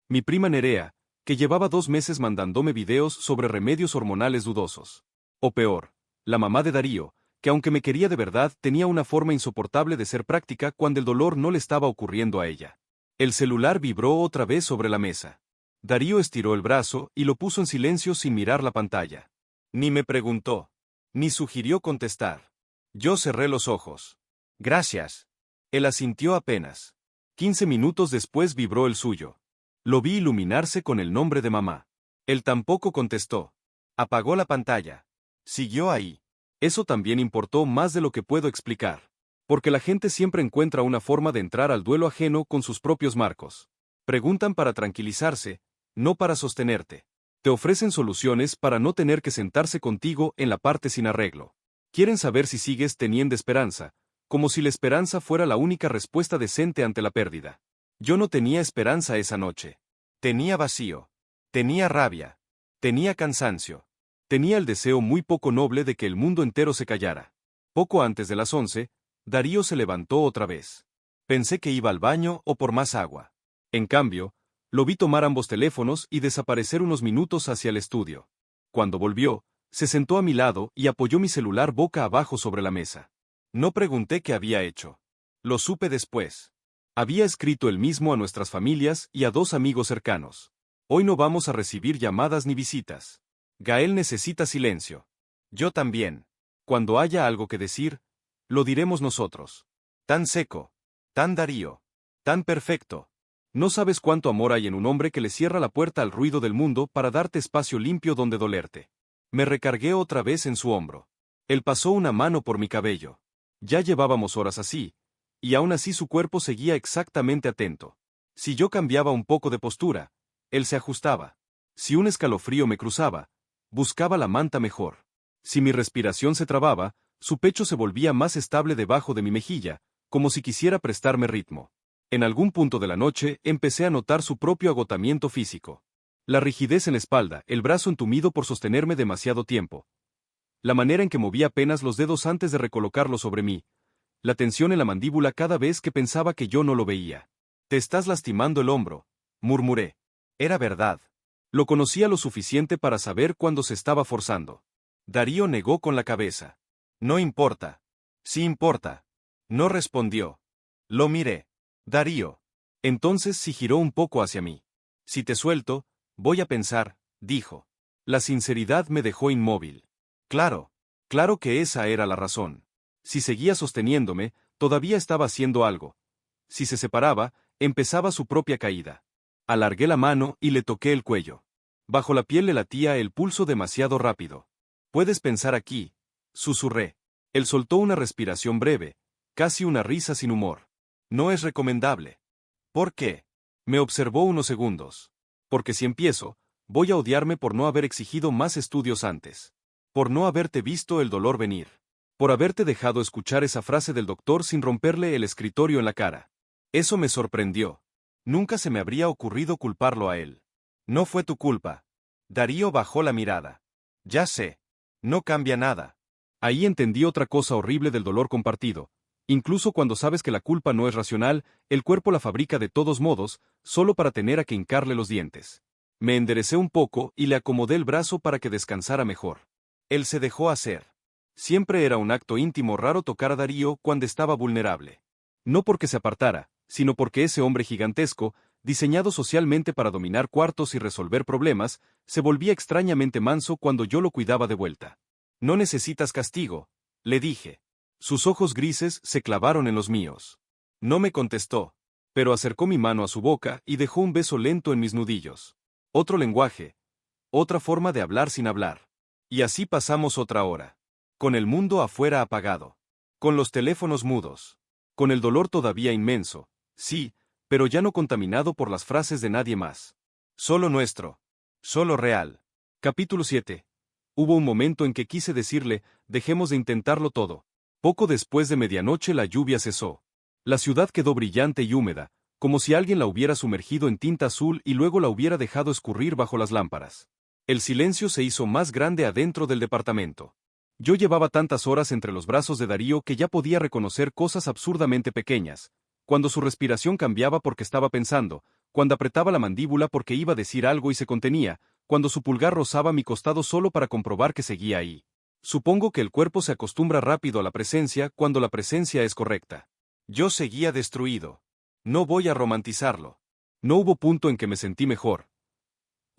Mi prima Nerea, que llevaba 2 meses mandándome videos sobre remedios hormonales dudosos. O peor, la mamá de Darío, que aunque me quería de verdad tenía una forma insoportable de ser práctica cuando el dolor no le estaba ocurriendo a ella. El celular vibró otra vez sobre la mesa. Darío estiró el brazo y lo puso en silencio sin mirar la pantalla. Ni me preguntó. Ni sugirió contestar. Yo cerré los ojos. Gracias. Él asintió apenas. 15 minutos después vibró el suyo. Lo vi iluminarse con el nombre de mamá. Él tampoco contestó. Apagó la pantalla. Siguió ahí. Eso también importó más de lo que puedo explicar. Porque la gente siempre encuentra una forma de entrar al duelo ajeno con sus propios marcos. Preguntan para tranquilizarse, no para sostenerte. Te ofrecen soluciones para no tener que sentarse contigo en la parte sin arreglo. Quieren saber si sigues teniendo esperanza, como si la esperanza fuera la única respuesta decente ante la pérdida. Yo no tenía esperanza esa noche. Tenía vacío. Tenía rabia. Tenía cansancio. Tenía el deseo muy poco noble de que el mundo entero se callara. Poco antes de las 11, Darío se levantó otra vez. Pensé que iba al baño o por más agua. En cambio, lo vi tomar ambos teléfonos y desaparecer unos minutos hacia el estudio. Cuando volvió, se sentó a mi lado y apoyó mi celular boca abajo sobre la mesa. No pregunté qué había hecho. Lo supe después. Había escrito él mismo a nuestras familias y a 2 amigos cercanos. Hoy no vamos a recibir llamadas ni visitas. Gael necesita silencio. Yo también. Cuando haya algo que decir, lo diremos nosotros. Tan seco. Tan Darío. Tan perfecto. No sabes cuánto amor hay en un hombre que le cierra la puerta al ruido del mundo para darte espacio limpio donde dolerte. Me recargué otra vez en su hombro. Él pasó una mano por mi cabello. Ya llevábamos horas así, y aún así su cuerpo seguía exactamente atento. Si yo cambiaba un poco de postura, él se ajustaba. Si un escalofrío me cruzaba, buscaba la manta mejor. Si mi respiración se trababa, su pecho se volvía más estable debajo de mi mejilla, como si quisiera prestarme ritmo. En algún punto de la noche empecé a notar su propio agotamiento físico. La rigidez en la espalda, el brazo entumido por sostenerme demasiado tiempo. La manera en que movía apenas los dedos antes de recolocarlo sobre mí. La tensión en la mandíbula cada vez que pensaba que yo no lo veía. «Te estás lastimando el hombro», murmuré. Era verdad. Lo conocía lo suficiente para saber cuándo se estaba forzando. Darío negó con la cabeza. «No importa». «Sí importa». No respondió. Lo miré. «Darío». Entonces sí giró un poco hacia mí. «Si te suelto, voy a pensar», dijo. La sinceridad me dejó inmóvil. Claro. Claro que esa era la razón. Si seguía sosteniéndome, todavía estaba haciendo algo. Si se separaba, empezaba su propia caída. Alargué la mano y le toqué el cuello. Bajo la piel le latía el pulso demasiado rápido. «Puedes pensar aquí», susurré. Él soltó una respiración breve, casi una risa sin humor. «No es recomendable». «¿Por qué?». Me observó unos segundos. «Porque si empiezo, voy a odiarme por no haber exigido más estudios antes. Por no haberte visto el dolor venir. Por haberte dejado escuchar esa frase del doctor sin romperle el escritorio en la cara». Eso me sorprendió. Nunca se me habría ocurrido culparlo a él. «No fue tu culpa». Darío bajó la mirada. «Ya sé. No cambia nada». Ahí entendí otra cosa horrible del dolor compartido. Incluso cuando sabes que la culpa no es racional, el cuerpo la fabrica de todos modos, solo para tener a que hincarle los dientes. Me enderecé un poco y le acomodé el brazo para que descansara mejor. Él se dejó hacer. Siempre era un acto íntimo raro tocar a Darío cuando estaba vulnerable. No porque se apartara, sino porque ese hombre gigantesco, diseñado socialmente para dominar cuartos y resolver problemas, se volvía extrañamente manso cuando yo lo cuidaba de vuelta. «No necesitas castigo», le dije. Sus ojos grises se clavaron en los míos. No me contestó, pero acercó mi mano a su boca y dejó un beso lento en mis nudillos. Otro lenguaje. Otra forma de hablar sin hablar. Y así pasamos otra hora. Con el mundo afuera apagado. Con los teléfonos mudos. Con el dolor todavía inmenso, sí, pero ya no contaminado por las frases de nadie más. Solo nuestro. Solo real. Capítulo 7. Hubo un momento en que quise decirle, dejemos de intentarlo todo. Poco después de medianoche la lluvia cesó. La ciudad quedó brillante y húmeda, como si alguien la hubiera sumergido en tinta azul y luego la hubiera dejado escurrir bajo las lámparas. El silencio se hizo más grande adentro del departamento. Yo llevaba tantas horas entre los brazos de Darío que ya podía reconocer cosas absurdamente pequeñas, cuando su respiración cambiaba porque estaba pensando, cuando apretaba la mandíbula porque iba a decir algo y se contenía, cuando su pulgar rozaba mi costado solo para comprobar que seguía ahí. Supongo que el cuerpo se acostumbra rápido a la presencia cuando la presencia es correcta. Yo seguía destruido. No voy a romantizarlo. No hubo punto en que me sentí mejor.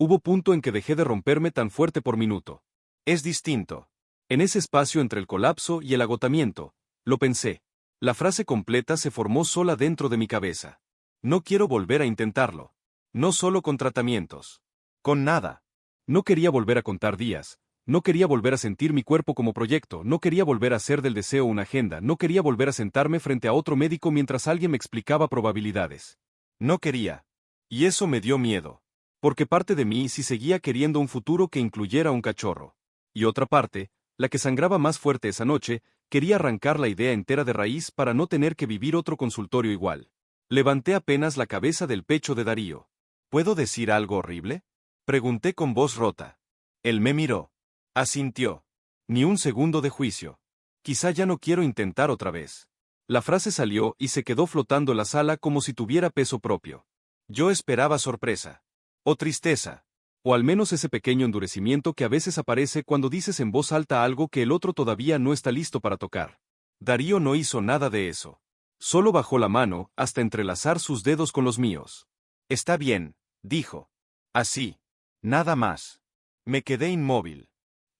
Hubo punto en que dejé de romperme tan fuerte por minuto. Es distinto. En ese espacio entre el colapso y el agotamiento, lo pensé. La frase completa se formó sola dentro de mi cabeza. No quiero volver a intentarlo. No solo con tratamientos. Con nada. No quería volver a contar días. No quería volver a sentir mi cuerpo como proyecto. No quería volver a hacer del deseo una agenda. No quería volver a sentarme frente a otro médico mientras alguien me explicaba probabilidades. No quería. Y eso me dio miedo. Porque parte de mí sí seguía queriendo un futuro que incluyera un cachorro. Y otra parte, la que sangraba más fuerte esa noche, quería arrancar la idea entera de raíz para no tener que vivir otro consultorio igual. Levanté apenas la cabeza del pecho de Darío. ¿Puedo decir algo horrible?, pregunté con voz rota. Él me miró. Asintió. Ni un segundo de juicio. Quizá ya no quiero intentar otra vez. La frase salió y se quedó flotando en la sala como si tuviera peso propio. Yo esperaba sorpresa. O tristeza. O al menos ese pequeño endurecimiento que a veces aparece cuando dices en voz alta algo que el otro todavía no está listo para tocar. Darío no hizo nada de eso. Solo bajó la mano hasta entrelazar sus dedos con los míos. Está bien, dijo. Así. Nada más. Me quedé inmóvil.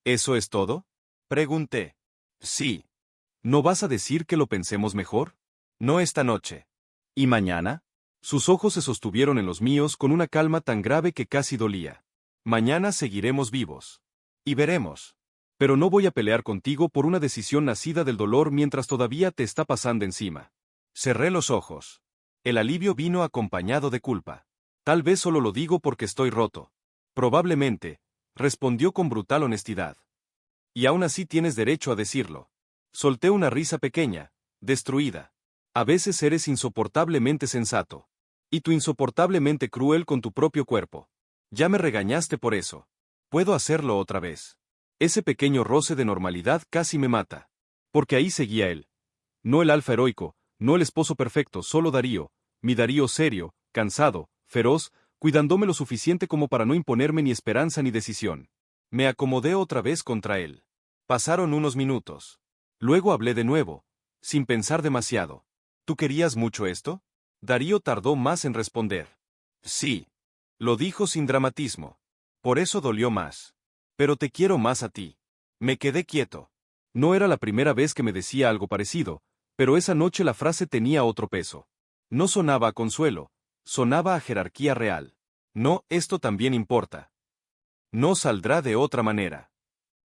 ¿Eso es todo?, pregunté. Sí. ¿No vas a decir que lo pensemos mejor? No esta noche. ¿Y mañana? Sus ojos se sostuvieron en los míos con una calma tan grave que casi dolía. Mañana seguiremos vivos. Y veremos. Pero no voy a pelear contigo por una decisión nacida del dolor mientras todavía te está pasando encima. Cerré los ojos. El alivio vino acompañado de culpa. Tal vez solo lo digo porque estoy roto. Probablemente, respondió con brutal honestidad. Y aún así tienes derecho a decirlo. Solté una risa pequeña, destruida. A veces eres insoportablemente sensato. Y tú insoportablemente cruel con tu propio cuerpo. Ya me regañaste por eso. Puedo hacerlo otra vez. Ese pequeño roce de normalidad casi me mata. Porque ahí seguía él. No el alfa heroico, no el esposo perfecto, solo Darío, mi Darío serio, cansado, feroz, cuidándome lo suficiente como para no imponerme ni esperanza ni decisión. Me acomodé otra vez contra él. Pasaron unos minutos. Luego hablé de nuevo, sin pensar demasiado. ¿Tú querías mucho esto? Darío tardó más en responder. Sí. Lo dijo sin dramatismo. Por eso dolió más. Pero te quiero más a ti. Me quedé quieto. No era la primera vez que me decía algo parecido, pero esa noche la frase tenía otro peso. No sonaba a consuelo, sonaba a jerarquía real. No, esto también importa. No saldrá de otra manera.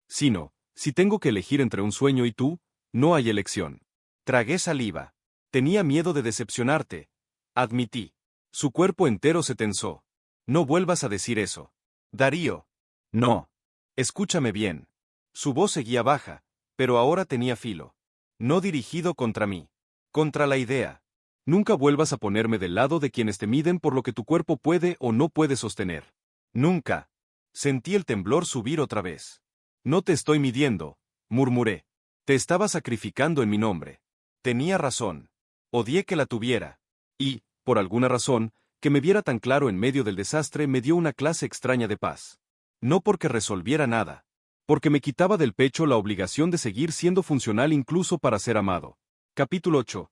Sino, si tengo que elegir entre un sueño y tú, no hay elección. Tragué saliva. Tenía miedo de decepcionarte. Admití. Su cuerpo entero se tensó. No vuelvas a decir eso. Darío. No. Escúchame bien. Su voz seguía baja, pero ahora tenía filo. No dirigido contra mí. Contra la idea. Nunca vuelvas a ponerme del lado de quienes te miden por lo que tu cuerpo puede o no puede sostener. Nunca. Sentí el temblor subir otra vez. No te estoy midiendo, murmuré. Te estaba sacrificando en mi nombre. Tenía razón. Odié que la tuviera. Y, por alguna razón, que me viera tan claro en medio del desastre me dio una clase extraña de paz. No porque resolviera nada. Porque me quitaba del pecho la obligación de seguir siendo funcional incluso para ser amado. Capítulo 8.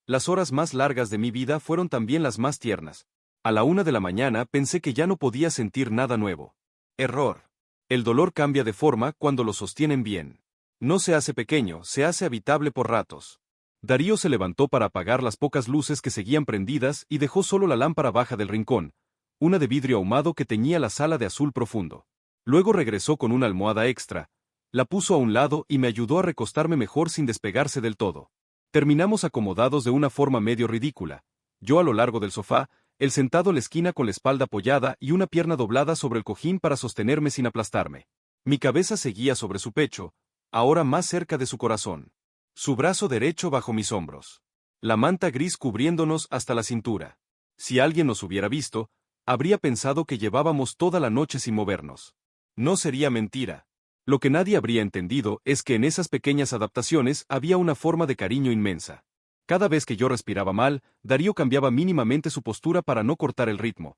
Las horas más largas de mi vida fueron también las más tiernas. A la 1 de la mañana pensé que ya no podía sentir nada nuevo. Error. El dolor cambia de forma cuando lo sostienen bien. No se hace pequeño, se hace habitable por ratos. Darío se levantó para apagar las pocas luces que seguían prendidas y dejó solo la lámpara baja del rincón, una de vidrio ahumado que teñía la sala de azul profundo. Luego regresó con una almohada extra, la puso a un lado y me ayudó a recostarme mejor sin despegarse del todo. Terminamos acomodados de una forma medio ridícula, yo a lo largo del sofá, él sentado en la esquina con la espalda apoyada y una pierna doblada sobre el cojín para sostenerme sin aplastarme. Mi cabeza seguía sobre su pecho, ahora más cerca de su corazón. Su brazo derecho bajo mis hombros. La manta gris cubriéndonos hasta la cintura. Si alguien nos hubiera visto, habría pensado que llevábamos toda la noche sin movernos. No sería mentira. Lo que nadie habría entendido es que en esas pequeñas adaptaciones había una forma de cariño inmensa. Cada vez que yo respiraba mal, Darío cambiaba mínimamente su postura para no cortar el ritmo.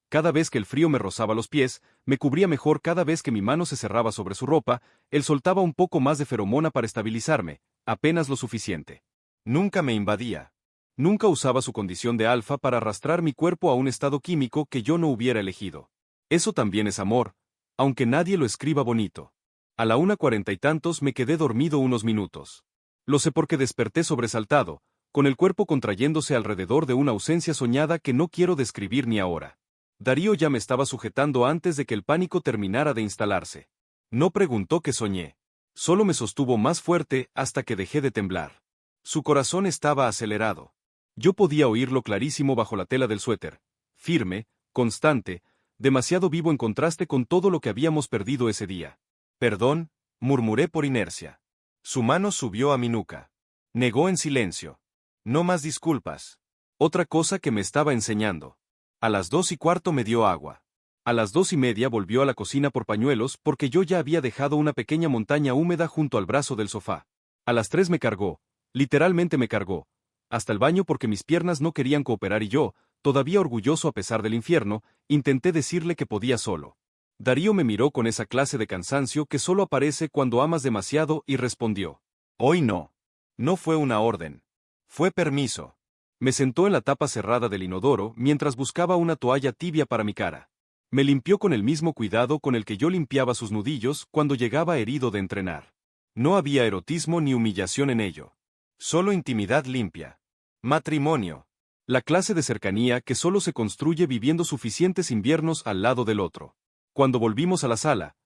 Cada vez que el frío me rozaba los pies, me cubría mejor. Cada vez que mi mano se cerraba sobre su ropa, él soltaba un poco más de feromona para estabilizarme, apenas lo suficiente. Nunca me invadía. Nunca usaba su condición de alfa para arrastrar mi cuerpo a un estado químico que yo no hubiera elegido. Eso también es amor, aunque nadie lo escriba bonito. A la 1:40 y tantos me quedé dormido unos minutos. Lo sé porque desperté sobresaltado, con el cuerpo contrayéndose alrededor de una ausencia soñada que no quiero describir ni ahora. Darío ya me estaba sujetando antes de que el pánico terminara de instalarse. No preguntó qué soñé. Solo me sostuvo más fuerte hasta que dejé de temblar. Su corazón estaba acelerado. Yo podía oírlo clarísimo bajo la tela del suéter. Firme, constante, demasiado vivo en contraste con todo lo que habíamos perdido ese día. Perdón, murmuré por inercia. Su mano subió a mi nuca. Negó en silencio. No más disculpas. Otra cosa que me estaba enseñando. A las 2:15 me dio agua. A las 2:30 volvió a la cocina por pañuelos porque yo ya había dejado una pequeña montaña húmeda junto al brazo del sofá. A las 3 me cargó, literalmente me cargó, hasta el baño porque mis piernas no querían cooperar y yo, todavía orgulloso a pesar del infierno, intenté decirle que podía solo. Darío me miró con esa clase de cansancio que solo aparece cuando amas demasiado y respondió. Hoy no. No fue una orden. Fue permiso. Me sentó en la tapa cerrada del inodoro mientras buscaba una toalla tibia para mi cara. Me limpió con el mismo cuidado con el que yo limpiaba sus nudillos cuando llegaba herido de entrenar. No había erotismo ni humillación en ello. Solo intimidad limpia. Matrimonio. La clase de cercanía que solo se construye viviendo suficientes inviernos al lado del otro. Cuando volvimos a la sala,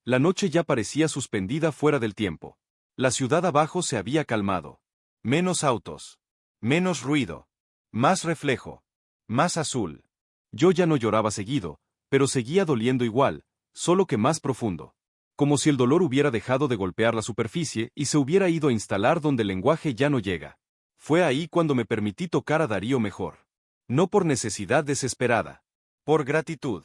la noche ya parecía suspendida fuera del tiempo. La ciudad abajo se había calmado. Menos autos. Menos ruido. Más reflejo. Más azul. Yo ya no lloraba seguido, pero seguía doliendo igual, solo que más profundo. Como si el dolor hubiera dejado de golpear la superficie y se hubiera ido a instalar donde el lenguaje ya no llega. Fue ahí cuando me permití tocar a Darío mejor. No por necesidad desesperada. Por gratitud.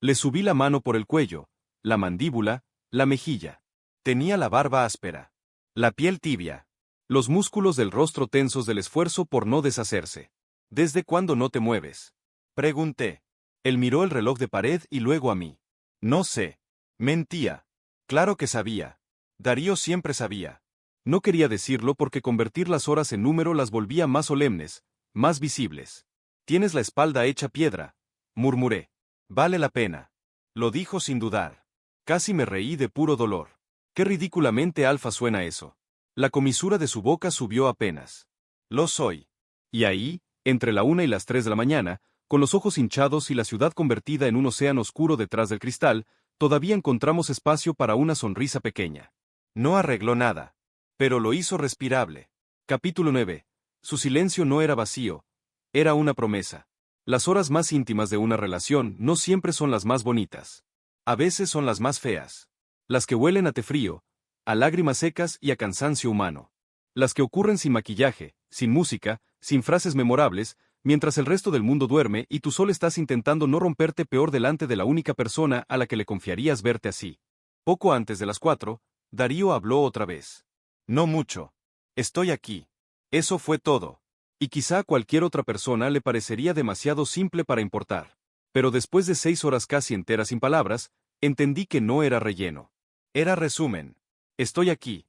Le subí la mano por el cuello, la mandíbula, La mejilla. Tenía la barba áspera. La piel tibia. Los músculos del rostro tensos del esfuerzo por no deshacerse. ¿Desde cuándo no te mueves? Pregunté. Él miró el reloj de pared y luego a mí. No sé. Mentía. Claro que sabía. Darío siempre sabía. No quería decirlo porque convertir las horas en número las volvía más solemnes, más visibles. Tienes la espalda hecha piedra, murmuré. Vale la pena. Lo dijo sin dudar. Casi me reí de puro dolor. Qué ridículamente alfa suena eso. La comisura de su boca subió apenas. Lo soy. Y ahí, entre la 1 y las 3 de la mañana, con los ojos hinchados y la ciudad convertida en un océano oscuro detrás del cristal, todavía encontramos espacio para una sonrisa pequeña. No arregló nada. Pero lo hizo respirable. Capítulo 9. Su silencio no era vacío. Era una promesa. Las horas más íntimas de una relación no siempre son las más bonitas. A veces son las más feas. Las que huelen a té frío, a lágrimas secas y a cansancio humano. Las que ocurren sin maquillaje, sin música, sin frases memorables, mientras el resto del mundo duerme y tú solo estás intentando no romperte peor delante de la única persona a la que le confiarías verte así. Poco antes de las 4, Darío habló otra vez. No mucho. Estoy aquí. Eso fue todo. Y quizá a cualquier otra persona le parecería demasiado simple para importar. Pero después de 6 horas casi enteras sin palabras, entendí que no era relleno. Era resumen. Estoy aquí.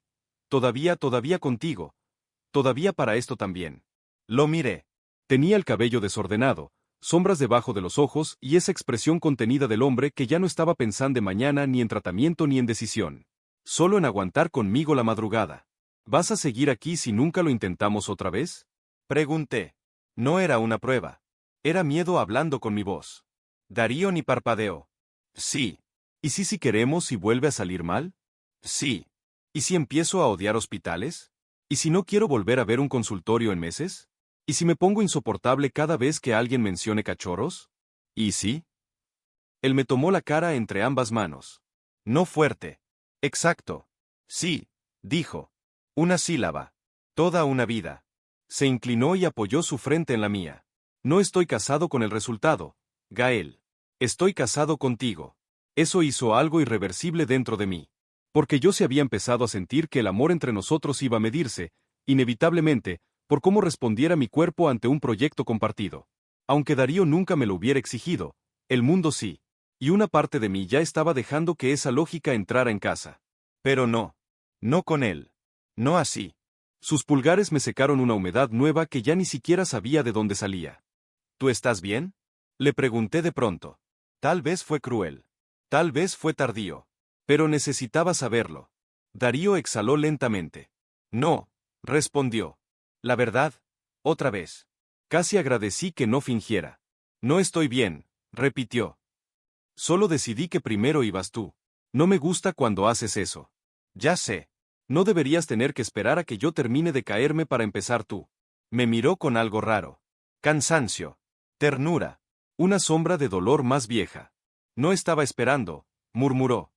Todavía contigo. Todavía para esto también. Lo miré. Tenía el cabello desordenado, sombras debajo de los ojos y esa expresión contenida del hombre que ya no estaba pensando en mañana ni en tratamiento ni en decisión. Solo en aguantar conmigo la madrugada. ¿Vas a seguir aquí si nunca lo intentamos otra vez? Pregunté. No era una prueba. Era miedo hablando con mi voz. Darío ni parpadeó. Sí. ¿Y si queremos y vuelve a salir mal? Sí. ¿Y si empiezo a odiar hospitales? ¿Y si no quiero volver a ver un consultorio en meses? ¿Y si me pongo insoportable cada vez que alguien mencione cachorros? ¿Y sí? Él me tomó la cara entre ambas manos. No fuerte. Exacto. Sí, dijo. Una sílaba. Toda una vida. Se inclinó y apoyó su frente en la mía. No estoy casado con el resultado, Gael. Estoy casado contigo. Eso hizo algo irreversible dentro de mí. Porque yo se había empezado a sentir que el amor entre nosotros iba a medirse, inevitablemente, por cómo respondiera mi cuerpo ante un proyecto compartido. Aunque Darío nunca me lo hubiera exigido, el mundo sí. Y una parte de mí ya estaba dejando que esa lógica entrara en casa. Pero no. No con él. No así. Sus pulgares me secaron una humedad nueva que ya ni siquiera sabía de dónde salía. ¿Tú estás bien? Le pregunté de pronto. Tal vez fue cruel. Tal vez fue tardío. Pero necesitaba saberlo. Darío exhaló lentamente. No, respondió. La verdad, otra vez. Casi agradecí que no fingiera. No estoy bien, repitió. Solo decidí que primero ibas tú. No me gusta cuando haces eso. Ya sé. No deberías tener que esperar a que yo termine de caerme para empezar tú. Me miró con algo raro. Cansancio. Ternura. Una sombra de dolor más vieja. No estaba esperando, murmuró.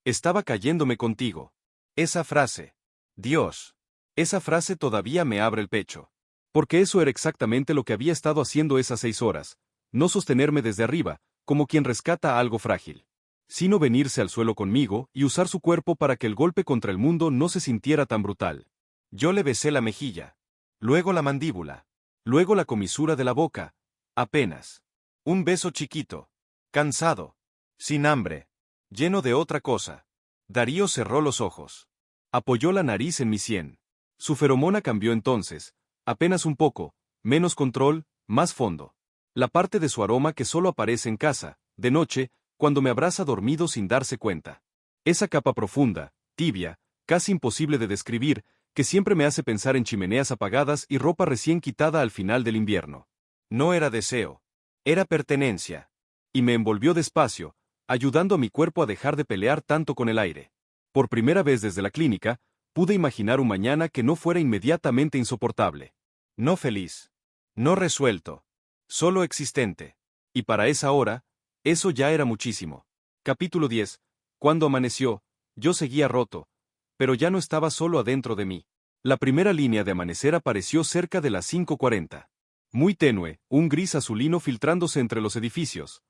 Estaba cayéndome contigo. Esa frase. Dios. Esa frase todavía me abre el pecho. Porque eso era exactamente lo que había estado haciendo esas 6 horas. No sostenerme desde arriba, como quien rescata algo frágil. Sino venirse al suelo conmigo y usar su cuerpo para que el golpe contra el mundo no se sintiera tan brutal. Yo le besé la mejilla. Luego la mandíbula. Luego la comisura de la boca. Apenas. Un beso chiquito. Cansado. Sin hambre. Lleno de otra cosa. Darío cerró los ojos. Apoyó la nariz en mi sien. Su feromona cambió entonces. Apenas un poco. Menos control, más fondo. La parte de su aroma que solo aparece en casa, de noche, cuando me abraza dormido sin darse cuenta. Esa capa profunda, tibia, casi imposible de describir, que siempre me hace pensar en chimeneas apagadas y ropa recién quitada al final del invierno. No era deseo. Era pertenencia. Y me envolvió despacio, ayudando a mi cuerpo a dejar de pelear tanto con el aire. Por primera vez desde la clínica, pude imaginar un mañana que no fuera inmediatamente insoportable. No feliz. No resuelto. Solo existente. Y para esa hora, eso ya era muchísimo. Capítulo 10. Cuando amaneció, yo seguía roto, pero ya no estaba solo adentro de mí. La primera línea de amanecer apareció cerca de las 5:40. Muy tenue, un gris azulino filtrándose entre los edificios.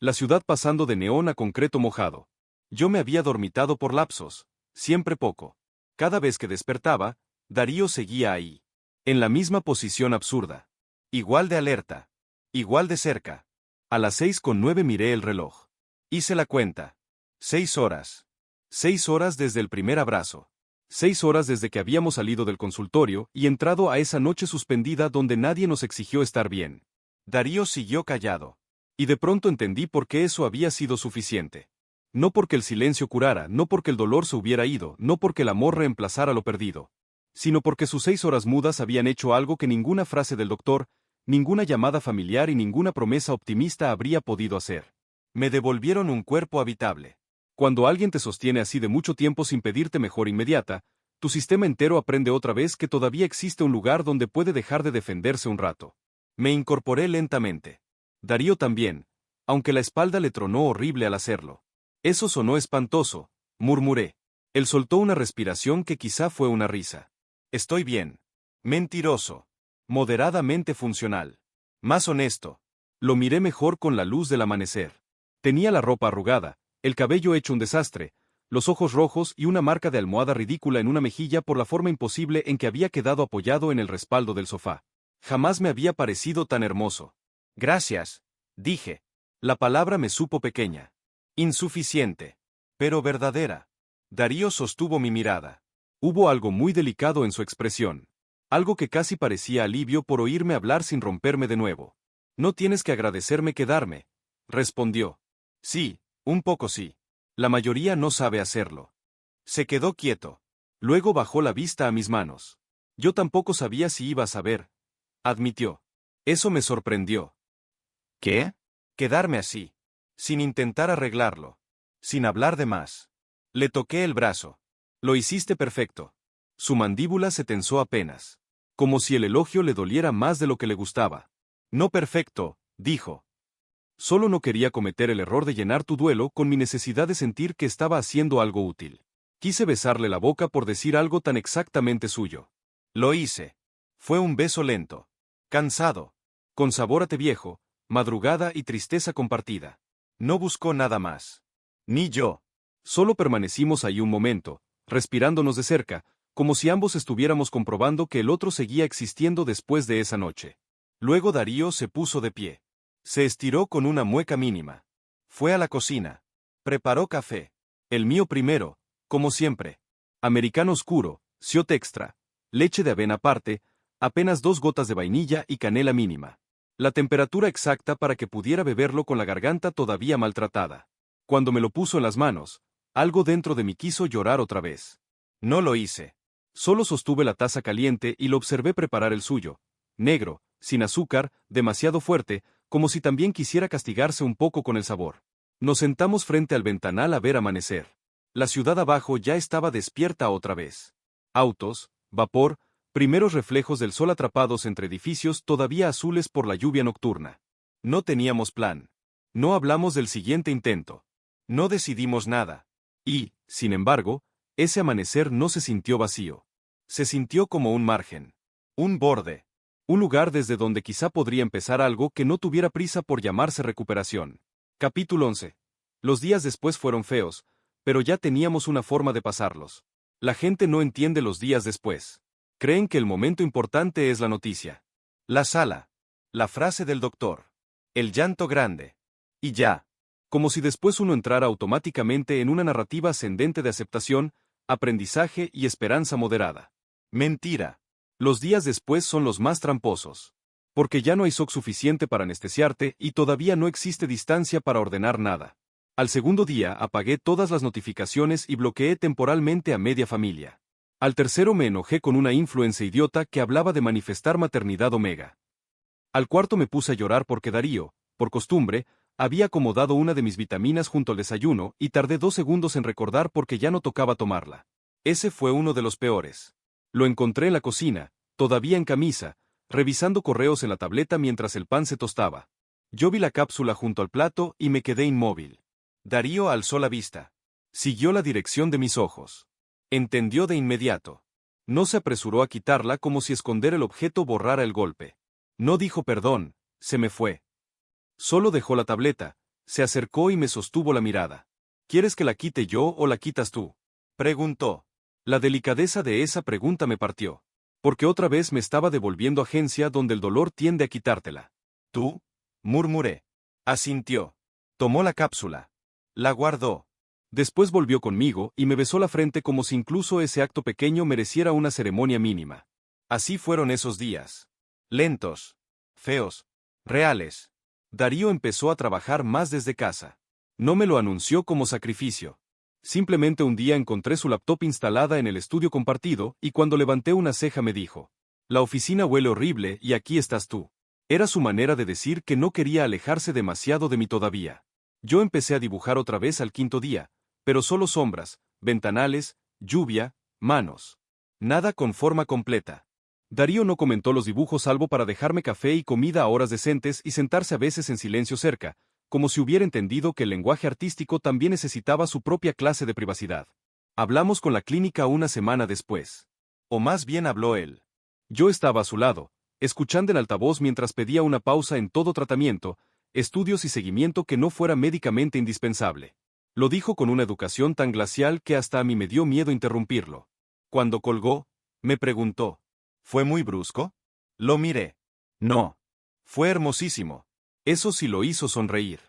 La ciudad pasando de neón a concreto mojado. Yo me había dormitado por lapsos, siempre poco. Cada vez que despertaba, Darío seguía ahí. En la misma posición absurda. Igual de alerta. Igual de cerca. A las 6:09 miré el reloj. Hice la cuenta. 6 horas. 6 horas desde el primer abrazo. 6 horas desde que habíamos salido del consultorio y entrado a esa noche suspendida donde nadie nos exigió estar bien. Darío siguió callado. Y de pronto entendí por qué eso había sido suficiente. No porque el silencio curara, no porque el dolor se hubiera ido, no porque el amor reemplazara lo perdido, sino porque sus 6 horas mudas habían hecho algo que ninguna frase del doctor, ninguna llamada familiar y ninguna promesa optimista habría podido hacer. Me devolvieron un cuerpo habitable. Cuando alguien te sostiene así de mucho tiempo sin pedirte mejor inmediata, tu sistema entero aprende otra vez que todavía existe un lugar donde puede dejar de defenderse un rato. Me incorporé lentamente. Darío también, aunque la espalda le tronó horrible al hacerlo. Eso sonó espantoso, murmuré. Él soltó una respiración que quizá fue una risa. Estoy bien. Mentiroso. Moderadamente funcional. Más honesto. Lo miré mejor con la luz del amanecer. Tenía la ropa arrugada, el cabello hecho un desastre, los ojos rojos y una marca de almohada ridícula en una mejilla por la forma imposible en que había quedado apoyado en el respaldo del sofá. Jamás me había parecido tan hermoso. Gracias, dije. La palabra me supo pequeña. Insuficiente. Pero verdadera. Darío sostuvo mi mirada. Hubo algo muy delicado en su expresión. Algo que casi parecía alivio por oírme hablar sin romperme de nuevo. No tienes que agradecerme quedarme, respondió. Sí, un poco sí. La mayoría no sabe hacerlo. Se quedó quieto. Luego bajó la vista a mis manos. Yo tampoco sabía si iba a saber, admitió. Eso me sorprendió. ¿Qué? Quedarme así. Sin intentar arreglarlo. Sin hablar de más. Le toqué el brazo. Lo hiciste perfecto. Su mandíbula se tensó apenas. Como si el elogio le doliera más de lo que le gustaba. No perfecto, dijo. Solo no quería cometer el error de llenar tu duelo con mi necesidad de sentir que estaba haciendo algo útil. Quise besarle la boca por decir algo tan exactamente suyo. Lo hice. Fue un beso lento. Cansado. Con sabor a té viejo, madrugada y tristeza compartida. No buscó nada más. Ni yo. Solo permanecimos ahí un momento, respirándonos de cerca, como si ambos estuviéramos comprobando que el otro seguía existiendo después de esa noche. Luego Darío se puso de pie. Se estiró con una mueca mínima. Fue a la cocina. Preparó café. El mío primero, como siempre. Americano oscuro, shot extra, leche de avena aparte, apenas 2 gotas de vainilla y canela mínima. La temperatura exacta para que pudiera beberlo con la garganta todavía maltratada. Cuando me lo puso en las manos, algo dentro de mí quiso llorar otra vez. No lo hice. Solo sostuve la taza caliente y lo observé preparar el suyo. Negro, sin azúcar, demasiado fuerte, como si también quisiera castigarse un poco con el sabor. Nos sentamos frente al ventanal a ver amanecer. La ciudad abajo ya estaba despierta otra vez. Autos, vapor, primeros reflejos del sol atrapados entre edificios todavía azules por la lluvia nocturna. No teníamos plan. No hablamos del siguiente intento. No decidimos nada. Y, sin embargo, ese amanecer no se sintió vacío. Se sintió como un margen. Un borde. Un lugar desde donde quizá podría empezar algo que no tuviera prisa por llamarse recuperación. Capítulo 11. Los días después fueron feos, pero ya teníamos una forma de pasarlos. La gente no entiende los días después. Creen que el momento importante es la noticia. La sala. La frase del doctor. El llanto grande. Y ya. Como si después uno entrara automáticamente en una narrativa ascendente de aceptación, aprendizaje y esperanza moderada. Mentira. Los días después son los más tramposos. Porque ya no hay shock suficiente para anestesiarte y todavía no existe distancia para ordenar nada. Al segundo día apagué todas las notificaciones y bloqueé temporalmente a media familia. Al tercero me enojé con una influencer idiota que hablaba de manifestar maternidad omega. Al cuarto me puse a llorar porque Darío, por costumbre, había acomodado una de mis vitaminas junto al desayuno y tardé 2 segundos en recordar porque ya no tocaba tomarla. Ese fue uno de los peores. Lo encontré en la cocina, todavía en camisa, revisando correos en la tableta mientras el pan se tostaba. Yo vi la cápsula junto al plato y me quedé inmóvil. Darío alzó la vista. Siguió la dirección de mis ojos. Entendió de inmediato. No se apresuró a quitarla como si esconder el objeto borrara el golpe. No dijo perdón, se me fue. Solo dejó la tableta, se acercó y me sostuvo la mirada. ¿Quieres que la quite yo o la quitas tú? Preguntó. La delicadeza de esa pregunta me partió. Porque otra vez me estaba devolviendo a agencia donde el dolor tiende a quitártela. ¿Tú? Murmuré. Asintió. Tomó la cápsula. La guardó. Después volvió conmigo y me besó la frente como si incluso ese acto pequeño mereciera una ceremonia mínima. Así fueron esos días. Lentos. Feos. Reales. Darío empezó a trabajar más desde casa. No me lo anunció como sacrificio. Simplemente un día encontré su laptop instalada en el estudio compartido y cuando levanté una ceja me dijo: la oficina huele horrible y aquí estás tú. Era su manera de decir que no quería alejarse demasiado de mí todavía. Yo empecé a dibujar otra vez al quinto día, pero solo sombras, ventanales, lluvia, manos. Nada con forma completa. Darío no comentó los dibujos salvo para dejarme café y comida a horas decentes y sentarse a veces en silencio cerca, como si hubiera entendido que el lenguaje artístico también necesitaba su propia clase de privacidad. Hablamos con la clínica una semana después. O más bien habló él. Yo estaba a su lado, escuchando en altavoz mientras pedía una pausa en todo tratamiento, estudios y seguimiento que no fuera médicamente indispensable. Lo dijo con una educación tan glacial que hasta a mí me dio miedo interrumpirlo. Cuando colgó, me preguntó: ¿fue muy brusco? Lo miré. No. Fue hermosísimo. Eso sí lo hizo sonreír.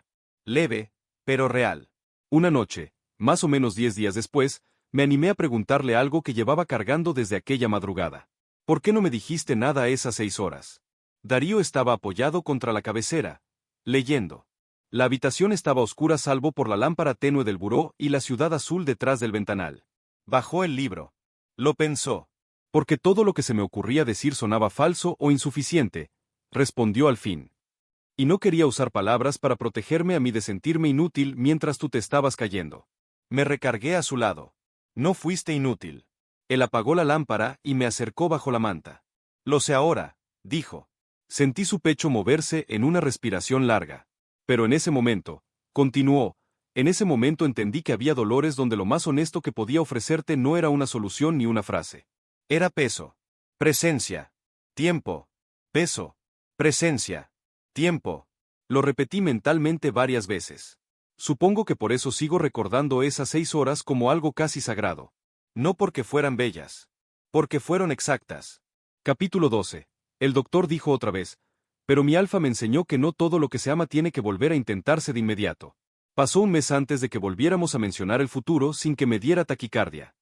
Leve, pero real. Una noche, más o menos 10 días después, me animé a preguntarle algo que llevaba cargando desde aquella madrugada. ¿Por qué no me dijiste nada a esas 6 horas? Darío estaba apoyado contra la cabecera, leyendo. La habitación estaba oscura salvo por la lámpara tenue del buró y la ciudad azul detrás del ventanal. Bajó el libro. Lo pensó. Porque todo lo que se me ocurría decir sonaba falso o insuficiente, respondió al fin. Y no quería usar palabras para protegerme a mí de sentirme inútil mientras tú te estabas cayendo. Me recargué a su lado. No fuiste inútil. Él apagó la lámpara y me acercó bajo la manta. Lo sé ahora, dijo. Sentí su pecho moverse en una respiración larga. Pero en ese momento, continuó, en ese momento entendí que había dolores donde lo más honesto que podía ofrecerte no era una solución ni una frase. Era peso. Presencia. Tiempo. Peso. Presencia. Tiempo. Lo repetí mentalmente varias veces. Supongo que por eso sigo recordando esas 6 horas como algo casi sagrado. No porque fueran bellas. Porque fueron exactas. Capítulo 12. El doctor dijo otra vez: pero mi alfa me enseñó que no todo lo que se ama tiene que volver a intentarse de inmediato. Pasó un mes antes de que volviéramos a mencionar el futuro sin que me diera taquicardia.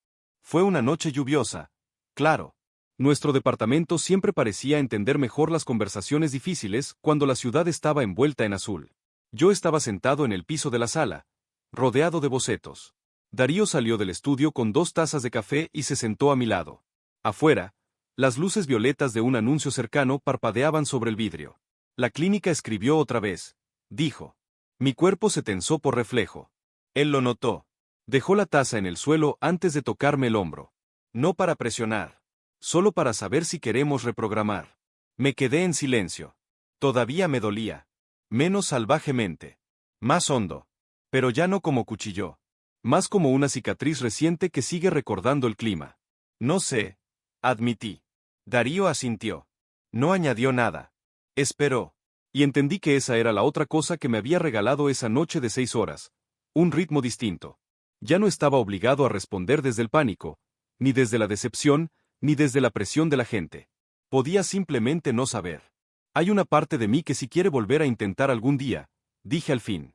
Fue una noche lluviosa. Claro. Nuestro departamento siempre parecía entender mejor las conversaciones difíciles cuando la ciudad estaba envuelta en azul. Yo estaba sentado en el piso de la sala, rodeado de bocetos. Darío salió del estudio con 2 tazas de café y se sentó a mi lado. Afuera, las luces violetas de un anuncio cercano parpadeaban sobre el vidrio. La clínica escribió otra vez, dijo. Mi cuerpo se tensó por reflejo. Él lo notó. Dejó la taza en el suelo antes de tocarme el hombro. No para presionar. Solo para saber si queremos reprogramar. Me quedé en silencio. Todavía me dolía. Menos salvajemente. Más hondo. Pero ya no como cuchillo. Más como una cicatriz reciente que sigue recordando el clima. No sé, admití. Darío asintió. No añadió nada. Esperó. Y entendí que esa era la otra cosa que me había regalado esa noche de 6 horas. Un ritmo distinto. Ya no estaba obligado a responder desde el pánico, ni desde la decepción, ni desde la presión de la gente. Podía simplemente no saber. Hay una parte de mí que si quiere volver a intentar algún día, dije al fin.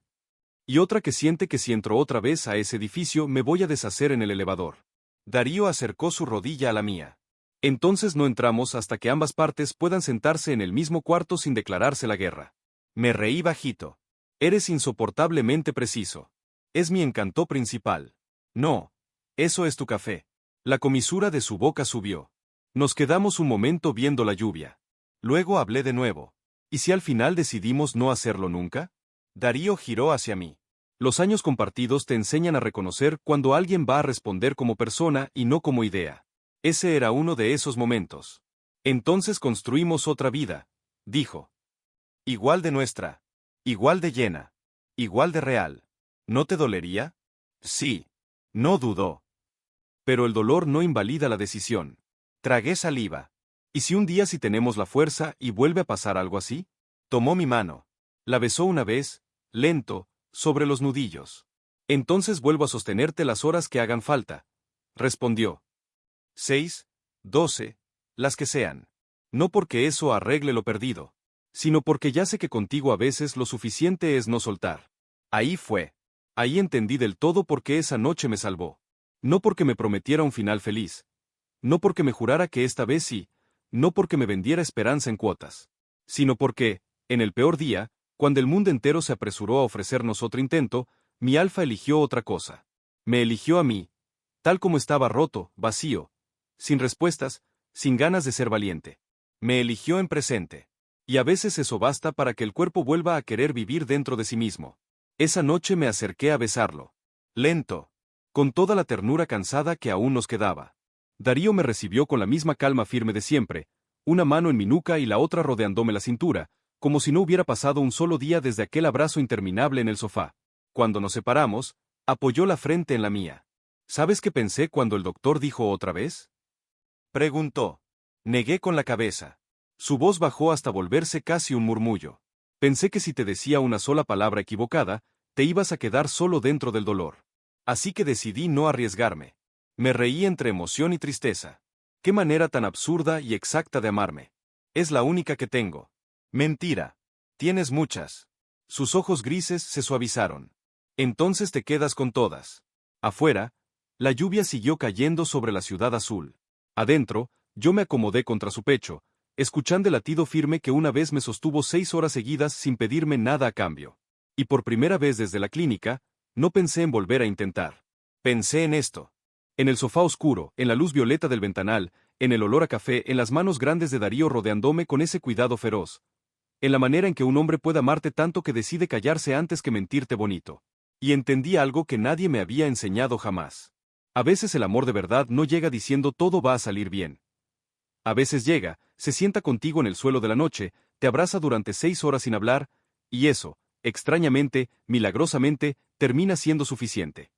Y otra que siente que si entro otra vez a ese edificio me voy a deshacer en el elevador. Darío acercó su rodilla a la mía. Entonces no entramos hasta que ambas partes puedan sentarse en el mismo cuarto sin declararse la guerra. Me reí bajito. Eres insoportablemente preciso. Es mi encanto principal. No. Eso es tu café. La comisura de su boca subió. Nos quedamos un momento viendo la lluvia. Luego hablé de nuevo. ¿Y si al final decidimos no hacerlo nunca? Darío giró hacia mí. Los años compartidos te enseñan a reconocer cuando alguien va a responder como persona y no como idea. Ese era uno de esos momentos. Entonces construimos otra vida, dijo. Igual de nuestra. Igual de llena. Igual de real. ¿No te dolería? Sí. No dudó. Pero el dolor no invalida la decisión. Tragué saliva. ¿Y si un día sí tenemos la fuerza y vuelve a pasar algo así? Tomó mi mano. La besó una vez, lento, sobre los nudillos. Entonces vuelvo a sostenerte las horas que hagan falta, respondió. 6, 12, las que sean. No porque eso arregle lo perdido, sino porque ya sé que contigo a veces lo suficiente es no soltar. Ahí fue. Ahí entendí del todo por qué esa noche me salvó. No porque me prometiera un final feliz. No porque me jurara que esta vez sí, no porque me vendiera esperanza en cuotas. Sino porque, en el peor día, cuando el mundo entero se apresuró a ofrecernos otro intento, mi alfa eligió otra cosa. Me eligió a mí, tal como estaba roto, vacío, sin respuestas, sin ganas de ser valiente. Me eligió en presente. Y a veces eso basta para que el cuerpo vuelva a querer vivir dentro de sí mismo. Esa noche me acerqué a besarlo. Lento. Con toda la ternura cansada que aún nos quedaba. Darío me recibió con la misma calma firme de siempre, una mano en mi nuca y la otra rodeándome la cintura, como si no hubiera pasado un solo día desde aquel abrazo interminable en el sofá. Cuando nos separamos, apoyó la frente en la mía. ¿Sabes qué pensé cuando el doctor dijo otra vez? Preguntó. Negué con la cabeza. Su voz bajó hasta volverse casi un murmullo. Pensé que si te decía una sola palabra equivocada, te ibas a quedar solo dentro del dolor. Así que decidí no arriesgarme. Me reí entre emoción y tristeza. Qué manera tan absurda y exacta de amarme. Es la única que tengo. Mentira. Tienes muchas. Sus ojos grises se suavizaron. Entonces te quedas con todas. Afuera, la lluvia siguió cayendo sobre la ciudad azul. Adentro, yo me acomodé contra su pecho, escuchando el latido firme que una vez me sostuvo 6 horas seguidas sin pedirme nada a cambio. Y por primera vez desde la clínica, no pensé en volver a intentar. Pensé en esto. En el sofá oscuro, en la luz violeta del ventanal, en el olor a café, en las manos grandes de Darío rodeándome con ese cuidado feroz. En la manera en que un hombre puede amarte tanto que decide callarse antes que mentirte bonito. Y entendí algo que nadie me había enseñado jamás. A veces el amor de verdad no llega diciendo todo va a salir bien. A veces llega, se sienta contigo en el suelo de la noche, te abraza durante 6 horas sin hablar, y eso, extrañamente, milagrosamente, termina siendo suficiente.